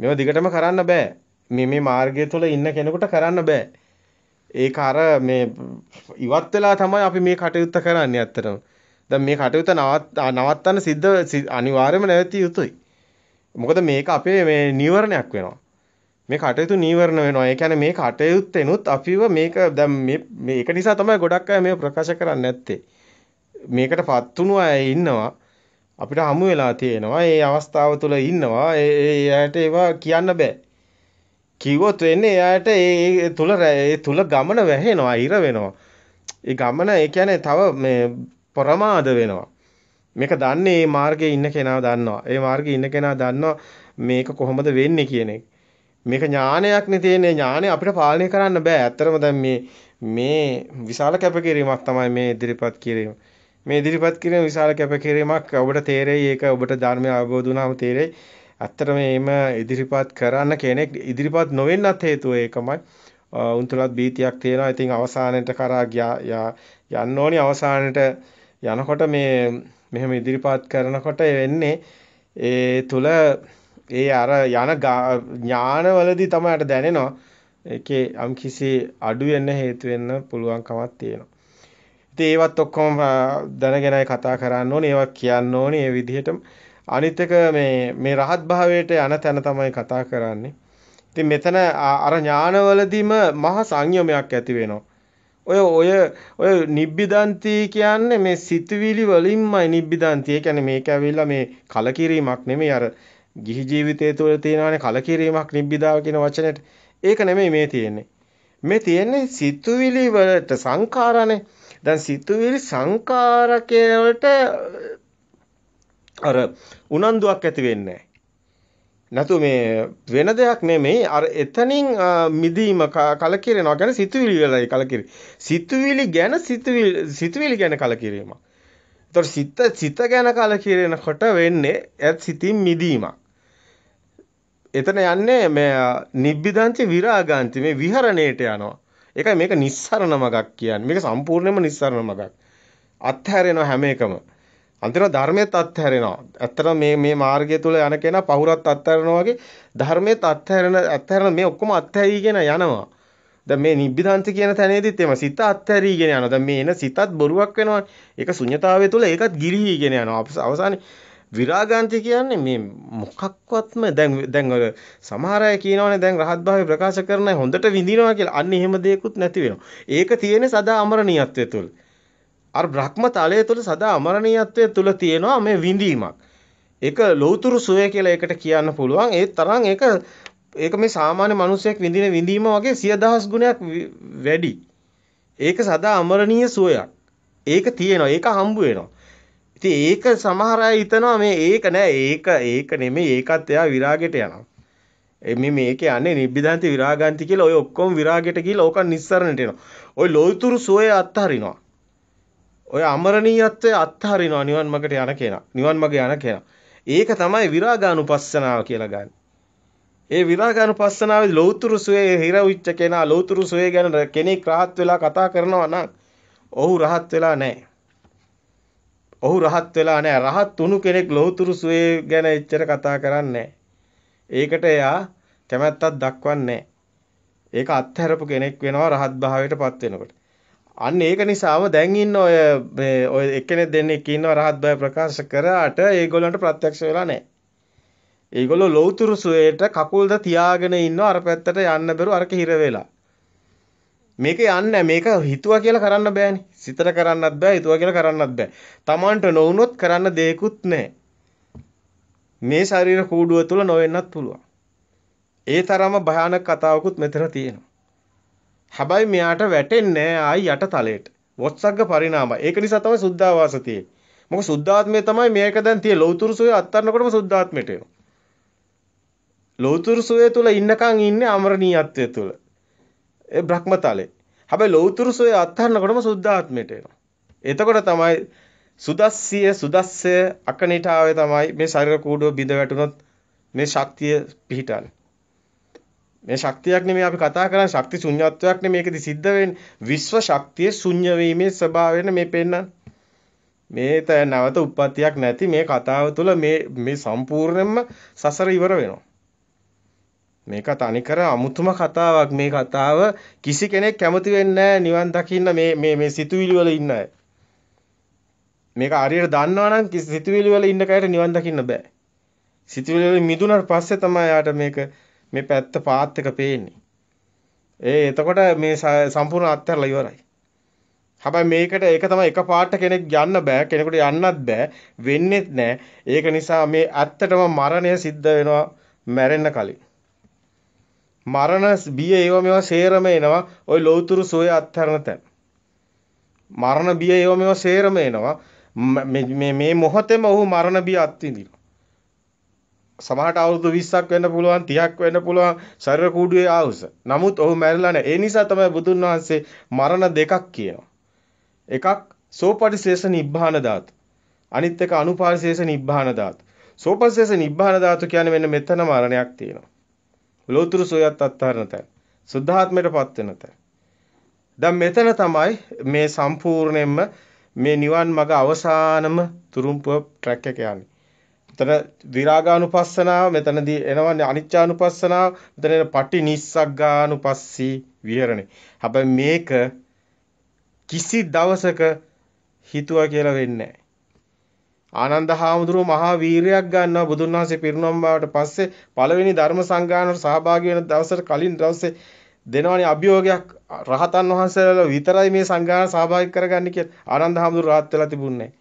මේවා දිගටම කරන්න බෑ. මේ මාර්ගය තුළ ඉන්න කෙනෙකුට කරන්න බෑ. ඒක අර මේ ඉවත් වෙලා තමයි අපි මේ කටයුත්ත කරන්නේ ඇත්තටම. දැන් මේ කටයුත්ත නවත්තන්න අනිවාර්යයෙන්ම නැවතිය යුතුයි. මොකද මේක අපේ මේ නීවරණයක් වෙනවා. මේ කටයුතු නීවරණ වෙනවා. ඒ කියන්නේ මේ කටයුත්තෙනුත් අපිව මේක දැන් මේක නිසා තමයි ගොඩක් අය මේව ප්‍රකාශ කරන්නේ නැත්තේ. මේකටපත් වුණු අය ඉන්නවා. අපිට හමු වෙලා තියෙනවා. ඒ අවස්ථාව තුළ ඉන්නවා. ඒ අයට ඒවා කියන්න බෑ. කිව්වොත් වෙන්නේ එයාට ඒ තුල ගමන වැහෙනවා ඉර වෙනවා. ඒ ගමන ඒ කියන්නේ තව මේ ප්‍රමාද වෙනවා. මේක දන්නේ මේ මාර්ගයේ ඉන්න කෙනා දන්නවා. ඒ මාර්ගයේ ඉන්න කෙනා දන්නවා මේක කොහොමද වෙන්නේ කියන එක. මේක ඥානයක් නේ තියෙන්නේ. ඥානය අපිට පාලනය කරන්න බෑ. ඇත්තටම දැන් මේ විශාල කැපකිරීමක් තමයි මේ ඉදිරිපත් කිරීම. මේ ඉදිරිපත් කිරීම විශාල කැපකිරීමක්. ඔබට තේරෙයි ඒක ඔබට ධර්මය අවබෝධ වුණාම තේරෙයි. ඇත්තටම මේම ඉදිරිපත් කරන්න කෙනෙක් ඉදිරිපත් නොවෙන්නත් හේතුව ඒකමයි. උන් තුලත් බීතියක් තියෙනවා. ඉතින් අවසානයේට කරා යන්න ඕනි. අවසානයේට යනකොට මෙහෙම ඉදිරිපත් කරනකොට වෙන්නේ ඒ තුල ඒ අර යන ඥානවලදී තමයි දැනෙනවා. ඒකේ යම්කිසි අඩු වෙන්න හේතු වෙන්න පුළුවන්කමක් තියෙනවා. ඉතින් ඒවත් ඔක්කොම දැනගෙනයි කතා කරන්න ඕනේ. ඒවා කියන්න ඕනේ ඒ විදිහටම. අනිත් එක මේ රහත් භාවයට යන තැන තමයි කතා කරන්නේ. ඉතින් මෙතන අර ඥානවලදීම මහා සංයමයක් ඇති වෙනවා. ඔය නිබ්බිදන්ති කියන්නේ මේ සිතුවිලි වලින්මයි නිබ්බිදන්ති. ඒ කියන්නේ මේක ඇවිල්ලා මේ කලකිරීමක් නෙමෙයි අර ගිහි ජීවිතයේ තුළ තියෙනවානේ කලකිරීමක් නිබ්බිදාව කියන වචනෙට. ඒක නෙමෙයි මේ තියෙන්නේ. මේ තියෙන්නේ සිතුවිලි වලට සංඛාරනේ. දැන් සිතුවිලි සංඛාරකේ වලට අර උනන්දුවක් ඇති වෙන්නේ නැතු මේ වෙන දෙයක් නෙමෙයි අර එතනින් මිදීම කලකිරෙනවා කියන්නේ සිතුවිලි වලයි කලකිරි. සිතුවිලි ගැන කලකිරීමක්. ඒතකොට සිත ගැන කලකිරෙනකොට වෙන්නේ එත් සිතින් මිදීමක්. එතන යන්නේ මේ නිබ්බිදංච විරාගාන්ති මේ විහරණයට යනවා. ඒකයි මේක නිස්සරණ මගක් කියන්නේ. මේක සම්පූර්ණයෙන්ම නිස්සරණ මගක්. අත්හැරෙනවා හැම එකම. අන්තිම ධර්මයට අත්හැරෙනවා. ඇත්තටම මේ මාර්ගය තුල යන කෙනා පහුරත් අත්හැරනවා වගේ ධර්මයට අත්හැරන මේ ඔක්කොම අත්හැරීගෙන යනවා. දැන් මේ නිබ්බිදාන්ත කියන තැනේදීත් එම සිත අත්හැරීගෙන යනවා. දැන් මේ එන සිතත් බොරුවක් වෙනවා. ඒක ශුන්‍යතාවය තුල ඒකත් ගිලිහිගෙන යනවා. අවසානයේ විරාගාන්ති කියන්නේ මේ මොකක්වත්ම දැන් ඔය සමහර අය කියනවානේ දැන් රහත් භාවය ප්‍රකාශ කරන අය හොඳට විඳිනවා කියලා. අන්න එහෙම දෙයක්වත් නැති වෙනවා. ඒක තියෙන්නේ සදා අමරණීයත්වය තුල. අර බ්‍රහ්ම තලයේ තුල සදා අමරණීයත්වයේ තුල තියෙනවා මේ විඳීමක්. ඒක ලෞතුරු සුවය කියලා ඒකට කියන්න පුළුවන්. ඒ තරම් ඒක මේ සාමාන්‍ය මිනිසෙක් විඳින විඳීම වගේ 100,000 ගුණයක් වැඩි. ඒක සදා අමරණීය සුවයක්. ඒක තියෙනවා. ඒක හම්බ වෙනවා. ඉතින් ඒක සමහර අය හිතනවා මේ ඒක නෑ. ඒක නෙමෙයි. ඒකත් එයා විරාගයට යනවා. මේක යන්නේ නිබ්බිදාන්ති විරාගාන්ති කියලා ඔය ඔක්කොම විරාගයට ගිහිල්ලා ඕක නිස්සරණට එනවා. ඔය ලෞතුරු සුවය අත්හරිනවා. ඔය අමරණීයත්වය අත්හරිනවා නිවන් මාර්ගට යන කෙනා. නිවන් මාර්ග යන කෙනා. ඒක තමයි විරාගානුපස්සනාව කියලා ගන්න. ඒ විරාගානුපස්සනාවේ ලෞතුරු සුවේ හිර උච්ච කෙනා ලෞතුරු සුවේ ගැන කෙනෙක් රහත් වෙලා කතා කරනවා නම් ඔහු රහත් වෙලා නැහැ. ඔහු රහත් වෙලා නැහැ. රහත් තුණු කෙනෙක් ලෞතුරු සුවේ ගැන එච්චර කතා කරන්නේ නැහැ. ඒකට එයා කැමැත්තක් දක්වන්නේ නැහැ. ඒක අත්හැරපු කෙනෙක් වෙනවා රහත් භාවයටපත් වෙනකොට. අන්න ඒක නිසාම දැන් ඉන්න ඔය එක්කෙනෙක් දෙන්නෙක් ඉන්නවා රහත් භාවය ප්‍රකාශ කරාට ඒගොල්ලන්ට ප්‍රත්‍යක්ෂ වෙලා නැහැ. ඒගොල්ලෝ ලෞතුරු සුවේට කකුල්ද තියාගෙන ඉන්නවා අර පැත්තට යන්න බැරුව අරක හිර වෙලා. මේක යන්නේ මේක හිතුවා කියලා කරන්න බෑනේ. සිතට කරන්නත් බෑ හිතුවා කියලා කරන්නත් බෑ. Tamanට නොවුනොත් කරන්න දෙයක්වත් නැහැ. මේ ශරීර කූඩුව තුල නොවෙන්නත් පුළුවන්. ඒ තරම භයානක කතාවකුත් මෙතන තියෙනවා. හැබැයි මෙයාට වැටෙන්නේ ආයි යට තලයට. වොත්සග්ග පරිණාමය. ඒක නිසා තමයි සුද්ධාවාස තියෙන්නේ. මොකද සුද්ධාත්මය තමයි මේක දැන් තියෙන්නේ. ලෞතුරු සුවේ අත්තරනකොටම සුද්ධාත්මයට එනවා. ලෞතුරු සුවේ තුල ඉන්නකන් ඉන්නේ අමරණීයත්වය තුල. ඒ බ්‍රහ්මතලේ. හැබැයි ලෞතුරු සුවේ අත්තරනකොටම සුද්ධාත්මයට එනවා. එතකොට තමයි සුදස්සය අකනිටාවේ තමයි මේ ශරීර කූඩුව බිඳ වැටුනොත් මේ ශක්තිය පිහිටන්නේ. මේ ශක්තියක් නෙමෙයි අපි කතා කරන්නේ ශක්ති ශුන්‍යත්වයක් නෙමෙයි මේකෙදි සිද්ධ වෙන්නේ විශ්ව ශක්තිය ශුන්‍ය වීමේ ස්වභාවයෙන් මේ පෙන්නන්නේ. මේ නැවත උප්පත්තියක් නැති මේ කතාව තුළ මේ සම්පූර්ණයෙන්ම සසර ඉවර වෙනවා. මේක තනිකර අමුතුම කතාවක්. මේ කතාව කිසි කෙනෙක් කැමති වෙන්නේ නැහැ නිවන් දකින්න මේ සිතුවිලි වල ඉන්න අය. මේක හරියට දන්නවා නම් සිතුවිලි වල ඉන්න කයට නිවන් දකින්න බෑ. සිතුවිලි වල මිදුණාට පස්සේ තමයි යාට මේ පැත්ත පාත් එක පේන්නේ. එතකොට මේ සම්පූර්ණ අත්හැරලා ඉවරයි. හැබැයි මේකට ඒක තමයි එක පාට කෙනෙක් යන්න බෑ. කෙනෙකුට යන්නත් බෑ. වෙන්නේත් නෑ. ඒක නිසා මේ ඇත්තටම මරණය සිද්ධ වෙනවා මැරෙන්න කලින්. මරණ බිය ඒව මේවා සේරම එනවා. ওই ලෞතුරු සෝය අත්හැරන තැන. මරණ බිය ඒව මේවා සේරම එනවා. මේ මොහොතේම ඔහු මරණ බිය අත්විඳිනවා. සමහරට අවුරුදු 20ක් වෙන්න පුළුවන් 30ක් වෙන්න පුළුවන් ශරීර කූඩුවේ ආවුස. නමුත් ඔහු මැරිලා නැහැ. ඒ නිසා තමයි බුදුන් වහන්සේ මරණ දෙකක් කියනවා. එකක් සෝපටිශේෂ නිබ්බාන ධාතු. අනිත් එක අනුපාරිශේෂ නිබ්බාන ධාතු. සෝපටිශේෂ නිබ්බාන ධාතු කියන්නේ මෙන්න මෙතන මරණයක් තියෙනවා. ලෝතුරු සෝයත් අත්හරන තැන. සුද්ධාත්මයටපත් වෙන තැන. දැන් මෙතන තමයි මේ සම්පූර්ණයෙන්ම මේ නිවන් මඟ අවසානම තුරුම්පුව ට්‍රැක් එක යන්නේ. මෙතන විරාගානුපස්සනාව මෙතනදී එනවා අනිච්චානුපස්සනාව මෙතන එන පටි නිස්සග්ගානුපස්සී විහරණේ. හැබැයි මේක කිසි දවසක හිතුවා කියලා වෙන්නේ නැහැ. ආනන්ද හාමුදුරුවෝ මහා වීරයක් ගන්නවා බුදුන් වහන්සේ පිරිනොම් බවට පස්සේ පළවෙනි ධර්ම සංගායනට සහභාගී වෙන දවසට කලින් දවසේ දෙනවනේ අභියෝගයක් රහතන් වහන්සේලා විතරයි මේ සංගායන සහභාගී කරගන්නේ කියලා. ආනන්ද හාමුදුරුවෝ රහත් වෙලා තිබුණේ නැහැ.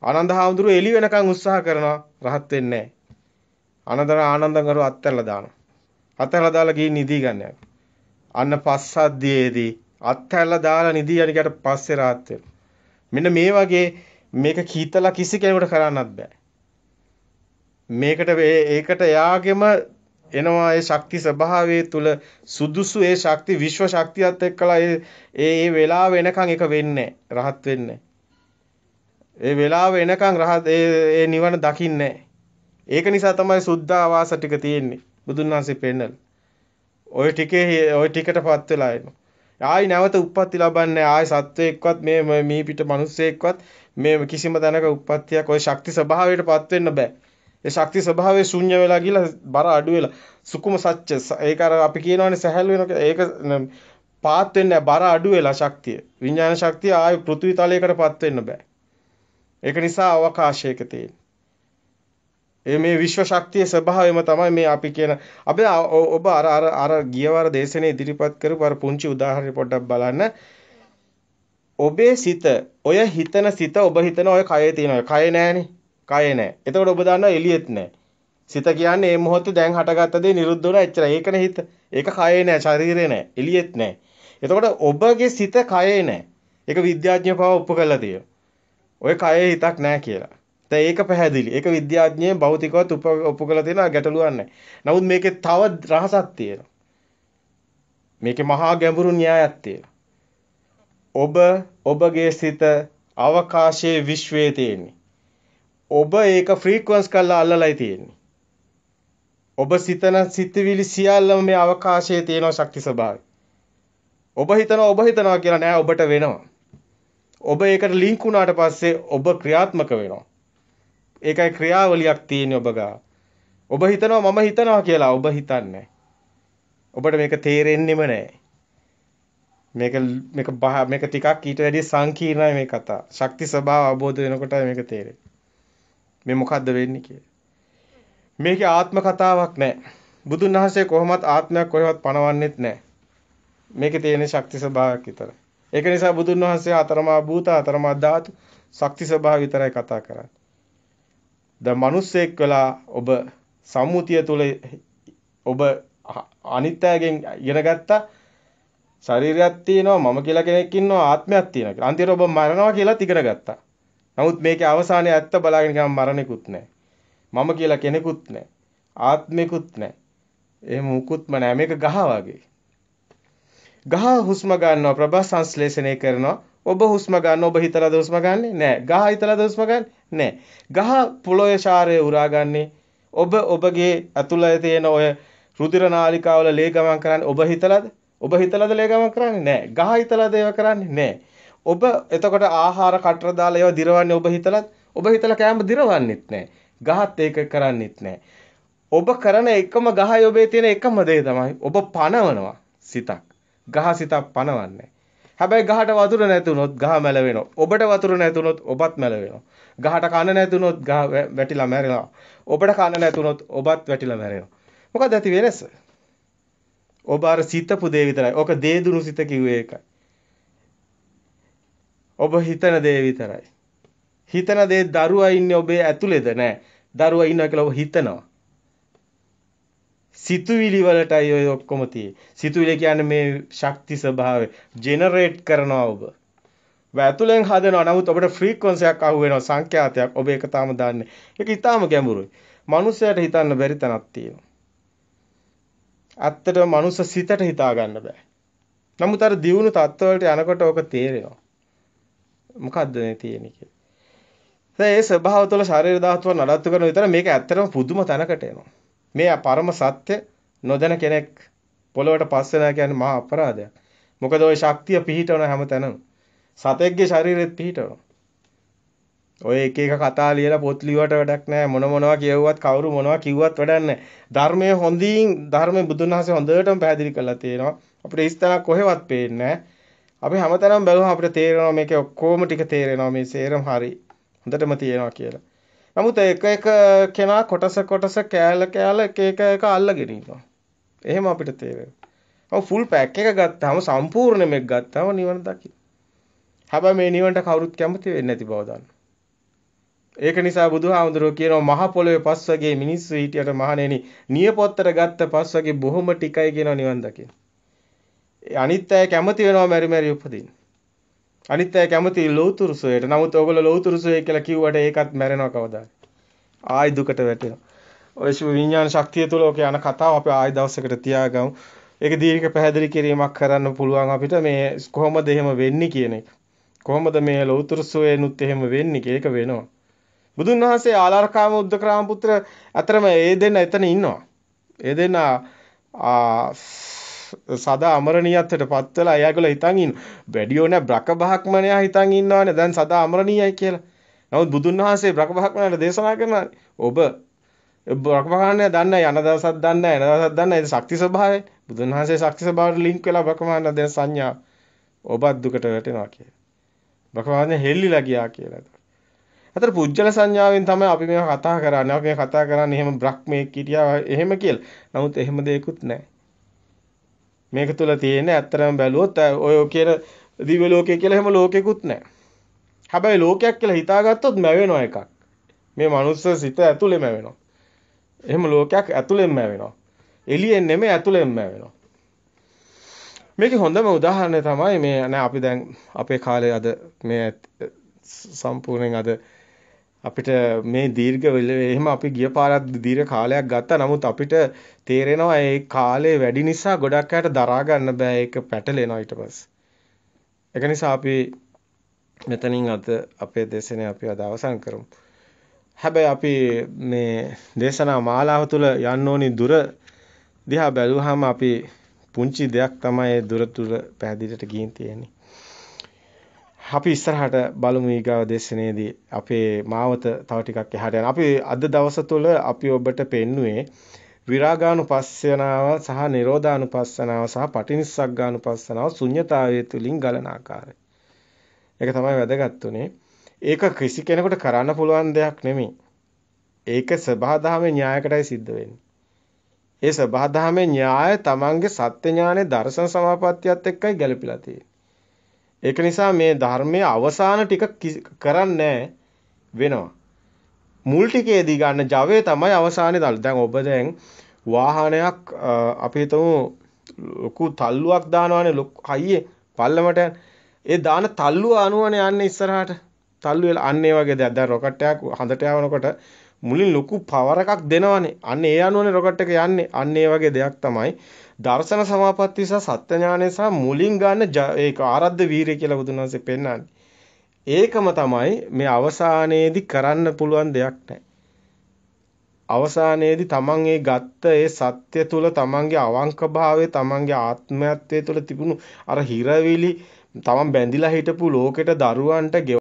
ආනන්ද හාමුදුරුවෝ එළි වෙනකන් උත්සාහ කරනවා රහත් වෙන්නේ නැහැ. ආනන්දංගරු අත්හැරලා දානවා. අත්හැරලා දාලා ගිහින් නිදි ගන්න. අන්න පස්සද්ධියේදී අත්හැරලා දාලා නිදි යනිකට පස්සේ රහත් වෙනවා. මෙන්න මේ වගේ මේක කීතලා කිසි කෙනෙකුට කරන්නත් බෑ. ඒකට එයාගෙම එනවා ඒ ශක්ති ස්වභාවය තුල සුදුසු ඒ ශක්ති විශ්ව ශක්තියත් එක්කලා ඒ වෙලාව වෙනකන් එක වෙන්නේ රහත් වෙන්නේ. ඒ වෙලාව වෙනකන් රහත් ඒ නිවන දකින්නේ. ඒක නිසා තමයි සුද්ධාවාස ටික තියෙන්නේ. බුදුන් වහන්සේ පෙන්නන. ওই ටිකටපත් වෙලා එනවා. ආයි නැවත උප්පත්ති ලබන්නේ ආයි සත්වයක්වත් මේ මී පිට මිනිස්සෙක්වත් මේ කිසිම තැනක උප්පත්තියක් ওই ශක්ති ස්වභාවයටපත් වෙන්න බෑ. ඒ ශක්ති ස්වභාවය ශුන්‍ය වෙලා ගිහලා බර අඩු වෙලා සුකුම සත්‍ය ඒක අර අපි කියනවානේ සහැල් වෙනවා ඒක පාත් වෙන්නේ බර අඩු වෙලා ශක්තිය. විඥාන ශක්තිය ආයි පෘථිවි තලයකටපත් වෙන්න බෑ. ඒක නිසා අවකාශයක තියෙන. මේ විශ්ව ශක්තියේ ස්වභාවයම තමයි මේ අපි කියන අපි ඔබ අර ගියවර දේශනේ ඉදිරිපත් කරපු අර පුංචි උදාහරණය පොඩ්ඩක් බලන්න. ඔබේ සිත ඔය හිතන සිත ඔබ හිතන ඔය කයේ තියෙන ඔය කය නෑනේ. කය නැහැ. එතකොට ඔබ දන්නවා එළියෙත් නැහැ. සිත කියන්නේ මේ මොහොතේ දැන් හටගත්ත දේ නිරුද්ධ වුණා එච්චරයි. ඒකනේ හිත. ඒක කයේ නැහැ, ශරීරේ නැහැ, එළියෙත් නැහැ. එතකොට ඔබගේ සිත කයේ නැහැ. ඒක විද්‍යාඥයෝ පව ඔප්පු කරලා තියෙනවා. ඔය කයේ හිතක් නැහැ කියලා. දැන් ඒක පැහැදිලි. ඒක විද්‍යාඥයෝ භෞතිකවත් ඔප්පු කරලා තියෙනවා ගැටලුවක් නැහැ. නමුත් මේකේ තව රහසක් තියෙනවා. මේකේ මහා ගැඹුරු න්‍යායක් තියෙනවා. ඔබගේ සිත අවකාශයේ විශ්වයේ තියෙන්නේ. ඔබ ඒක ෆ්‍රීකවන්ස් කරලා අල්ලලායි තියෙන්නේ. ඔබ සිතන සිතවිලි සියල්ලම මේ අවකාශයේ තියෙන ශක්ති ස්වභාවය. ඔබ හිතනවා කියලා නෑ ඔබට වෙනවා. ඔබ ඒකට ලින්ක් වුණාට පස්සේ ඔබ ක්‍රියාත්මක වෙනවා. ඒකයි ක්‍රියාවලියක් තියෙන්නේ ඔබ ගාව. ඔබ හිතනවා මම හිතනවා කියලා ඔබ හිතන්නේ. ඔබට මේක තේරෙන්නෙම නෑ. මේක ටිකක් ඊට වැඩිය සංකීර්ණයි මේ කතාව. ශක්ති ස්වභාව අවබෝධ වෙනකොටයි මේක තේරෙන්නේ. මේ මොකද්ද වෙන්නේ කියලා. මේකේ ආත්ම කතාවක් නැහැ. බුදුන් වහන්සේ කොහොමත් ආත්මයක් කොහෙවත් පනවන්නෙත් නැහැ. මේකේ තියෙන ශක්ති ස්වභාවයක් විතරයි. ඒක නිසා බුදුන් වහන්සේ අතරමා භූත අතරමා ධාතු ශක්ති ස්වභාව විතරයි කතා කරන්නේ. දැන් මිනිස්සෙක් වෙලා ඔබ සම්මුතිය තුල ඔබ අනිත්‍යයෙන් ඉගෙන ගත්තා. ශරීරයක් තියෙනවා මම කියලා කෙනෙක් ඉන්නවා ආත්මයක් තියෙනවා කියලා. අන්තිමට ඔබ මරනවා කියලාත් ඉගෙන ගත්තා. නමුත් මේකේ අවසානයේ ඇත්ත බලාගෙන ගියාම මරණෙකුත් නැහැ. මම කියලා කෙනෙකුත් නැහැ. ආත්මිකුත් නැහැ. එහෙම මුකුත්ම නැහැ. මේක ගහ වගේ. ගහ හුස්ම ගන්නවා ප්‍රභා සංශ්ලේෂණය කරනවා. ඔබ හුස්ම ගන්න ඔබ හිතලාද හුස්ම ගන්නෙ? නැහැ. ගහ හිතලාද හුස්ම ගන්නෙ? නැහැ. ගහ පොළොවේ ශාරය උරාගන්නේ ඔබගේ ඇතුළේ තියෙන ඔය රුධිර නාලිකාවල ලේ ගමන් කරන්නේ ඔබ හිතලාද? ඔබ හිතලාද ලේ ගමන් කරන්නේ? නැහැ. ගහ හිතලාද ඒව කරන්නේ? නැහැ. ඔබ එතකොට ආහාර කටර දාලා ඒව දිරවන්නේ ඔබ හිතලාද? ඔබ හිතලා කෑම දිරවන්නෙත් නැහැ. ගහත් ඒක කරන්නෙත් නැහැ. ඔබ කරන එකම ගහයි ඔබේ තියෙන එකම දේ තමයි ඔබ පනවනවා සිතක්. ගහ සිතක් පනවන්නේ. හැබැයි ගහට වතුර නැතුනොත් ගහ මැල වෙනවා. ඔබට වතුර නැතුනොත් ඔබත් මැල වෙනවා. ගහට කන නැතුනොත් ගහ වැටිලා මැරෙනවා. ඔබට කන නැතුනොත් ඔබත් වැටිලා මැරෙනවා. මොකද ඇති වෙනස? ඔබ අර සිතපු දේ විතරයි. ඕක දේදුණු සිත කිව්වේ ඒකයි. ඔබ හිතන දේ විතරයි. හිතන දේ දරුවා ඉන්නේ ඔබේ ඇතුලේද නැහැ. දරුවා ඉන්නවා කියලා ඔබ හිතනවා. සිතුවිලි වලටයි ඔය ඔක්කොම තියෙන්නේ. සිතුවිලි කියන්නේ මේ ශක්ති ස්වභාවය ජෙනරේට් කරනවා ඔබ. වැතුලෙන් හදනවා. නමුත් ඔබට ෆ්‍රීකවන්සි එකක් අහු වෙනවා සංඛ්‍යාතයක්. ඔබ ඒක තාම දන්නේ. ඒක ඊටාම ගැඹුරුයි. මනුස්සයට හිතන්න බැරි තැනක් තියෙනවා. ඇත්තටම මනුස්ස සිතට හිතා ගන්න බෑ. නමුත් අර දියුණු තත්ත්වවලට යනකොට ඔක තේරෙනවා. මොකද්ද මේ තියෙන්නේ කියලා. ඒ ස්වභාව තුළ ශරීර ධාතුව නඩත්තු කරන විතර මේක ඇත්තටම පුදුම තැනකට එනවා. මේ පරම සත්‍ය නොදැන කෙනෙක් පොළොවට පස් වෙනවා කියන්නේ මහා අපරාධයක්. මොකද ওই ශක්තිය පිහිටවන හැම තැනම සතෙක්ගේ ශරීරෙත් පිහිටවනවා. ඔය එක එක කතා ලියලා පොත් ලියුවට වැඩක් නැහැ. මොනවා කියවුවත් කවුරු මොනවා කිව්වත් වැඩක් නැහැ. ධර්මයේ ධර්මයේ බුදුන් වහන්සේ හොඳටම පැහැදිලි කරලා තියෙනවා. අපිට ඉස්තනක් කොහෙවත් පේන්නේ නැහැ. අපි හැමතැනම බැලුවම අපිට තේරෙනවා මේකේ ඔක්කොම ටික තේරෙනවා මේ සේරම හරි. හොඳටම තියෙනවා කියලා. නමුත් එක කෙනා කොටස කෑල්ල එක අල්ලගෙන ඉන්නවා. එහෙම අපිට තේරෙනවා. ඔව් ෆුල් පැක් එක ගත්තාම සම්පූර්ණ මේක ගත්තාම නිවන දකින්න. හැබැයි මේ නිවනට කවුරුත් කැමති වෙන්නේ නැති බව දන්න. ඒක නිසා බුදුහාමුදුරුවෝ කියනවා මහ පොළොවේ පස් වගේ මිනිස්සු හිටියට මහණෙනි නියපොත්තට ගත්ත පස් වගේ බොහොම ටිකයි කියනවා නිවන් දකින්න. අනිත් අය කැමති වෙනවා මෙරි උපදින්න. අනිත් අය කැමති ලෞතුරු සෝයට. නමුත් ඔයගොල්ලෝ ලෞතුරු සෝය කියලා කිව්වට ඒකත් මැරෙනවා කවදාද? ආයි දුකට වැටෙනවා. ඔය විඥාන ශක්තිය තුළ ඔක යන කතාව අපි ආයි දවසකට තියාගමු. ඒක දීර්ඝ පැහැදිලි කිරීමක් කරන්න පුළුවන් අපිට මේ කොහොමද එහෙම වෙන්නේ කියන එක. කොහොමද මේ ලෞතුරු සෝයනුත් එහෙම වෙන්නේ ඒක වෙනවා. බුදුන් වහන්සේ ආලාරකාම උද්දකරාම පුත්‍ර අතරම ඒ දෙන්න එතන ඉන්නවා. ඒ දෙන්න සදා අමරණීයත්වයට පත් වෙලා එයාගොල්ලෝ හිතන් ඉන්න. වැඩියෝ නෑ බ්‍රක බ්‍රහ්මණයා හිතන් ඉන්නවනේ දැන් සදා අමරණීයයි කියලා. නමුත් බුදුන් වහන්සේ බ්‍රක බ්‍රහ්මණයට දේශනා කරනවා ඔබ බ්‍රක බ්‍රහ්මණයා දන්නේ යන දවසක් දන්නේ එන දවසක් දන්නේ ඒ ශක්ති ස්වභාවය. බුදුන් වහන්සේ ශක්ති ස්වභාවයට ලින්ක් වෙලා බ්‍රක බ්‍රහ්මණයා දැන් සංඥා ඔබත් දුකට වැටෙනවා කියලා. බ්‍රක බ්‍රහ්මණයා හෙල්ලිලා ගියා කියලා. අතර පුජ්‍යල සංඥාවෙන් තමයි අපි මේවා කතා කරන්නේ. අපි මේ කතා කරන්නේ එහෙම බ්‍රහ්මෙක් හිටියා එහෙම කියලා. නමුත් එහෙම දෙයක්වත් නැහැ. මේක තුල තියෙන ඇත්තරම බැලුවොත් ඔය කියන දිව්‍ය ලෝකය කියලා එහෙම ලෝකෙකුත් නැහැ. හැබැයි ලෝකයක් කියලා හිතාගත්තොත් මැවෙනවා එකක්. මේ මනුස්ස සිත ඇතුළෙම වෙනවා. එහෙම ලෝකයක් ඇතුළෙන්ම වෙනවා. එළියෙන් නෙමෙයි ඇතුළෙන්ම වෙනවා. මේකේ හොඳම උදාහරණය තමයි මේ නෑ අපි දැන් අපේ කාලේ අද මේ සම්පූර්ණයෙන් අද අපිට මේ දීර්ඝ එහෙම අපි ගිය පාරක් දීර්ඝ කාලයක් ගත්තා. නමුත් අපිට තේරෙනවා ඒ කාලේ වැඩි නිසා ගොඩක් අයට දරා ගන්න බෑ. ඒක පැටලෙනවා ඊට පස්සේ. ඒක නිසා අපි මෙතනින් අද අපේ දේශනේ අපි අද අවසන් කරමු. හැබැයි අපි මේ දේශනා මාලාව තුළ යන්න ඕනි දුර දිහා බැලුවාම අපි පුංචි දෙයක් තමයි ඒ දුර තුල පැහැදිලිට ගිහින් තියෙන්නේ. අපි ඉස්සරහට බලමු ඊගාව දේශනේදී අපේ මාවත තව ටිකක් එහාට යන. අපි අද දවස තුළ අපි ඔබට පෙන්නුවේ විරාගානුපස්සනාව සහ නිරෝධානුපස්සනාව සහ පටිනිස්සග්ගානුපස්සනාව ශුන්්‍යතාවය තුලින් ගලන ආකාරය. ඒක තමයි වැදගත් උනේ. ඒක කිසි කෙනෙකුට කරන්න පුළුවන් දෙයක් නෙමෙයි. ඒක සබහාදහමේ න්‍යායකටයි සිද්ධ වෙන්නේ. ඒ සබහාදහමේ න්‍යාය තමන්ගේ සත්‍ය ඥානයේ දර්ශන සමාපත්තියත් එක්කයි ගැලපිලා තියෙන්නේ. ඒක නිසා මේ ධර්මයේ අවසාන ටික කරන්නේ වෙනවා. මුල් ටිකේදී ගන්න ජවය තමයි අවසානයේ දාලා. දැන් ඔබ දැන් වාහනයක් අපි හිතමු ලොකු තල්ලුවක් දානවානේ හයියේ පල්ලමට ඒ දාන තල්ලුව අනුවනේ යන්නේ ඉස්සරහට. තල්ලු වෙලා අන්න ඒ වගේ දෙයක්. දැන් රොකට් එකක් හඳට යවනකොට මුලින් ලොකු පවර් එකක් දෙනවනේ. අන්න ඒ අනුවනේ රොකට් එක යන්නේ. අන්න ඒ වගේ දෙයක් තමයි දර්ශන සමාපatti සහ සත්‍ය ඥානය සහ මුලින් ගන්න ඒක ආරද්ධ වීරිය කියලා බුදුන් වහන්සේ පෙන්නන්නේ. ඒකම තමයි මේ අවසානයේදී කරන්න පුළුවන් දෙයක් නැහැ. අවසානයේදී තමන් ඒ ගත්ත ඒ සත්‍ය තුල තමන්ගේ අවංකභාවය තමන්ගේ ආත්මයත්වයේ තුල තිබුණු අර හිරවිලි තමන් බැඳිලා හිටපු ලෝකෙට දරුවන්ට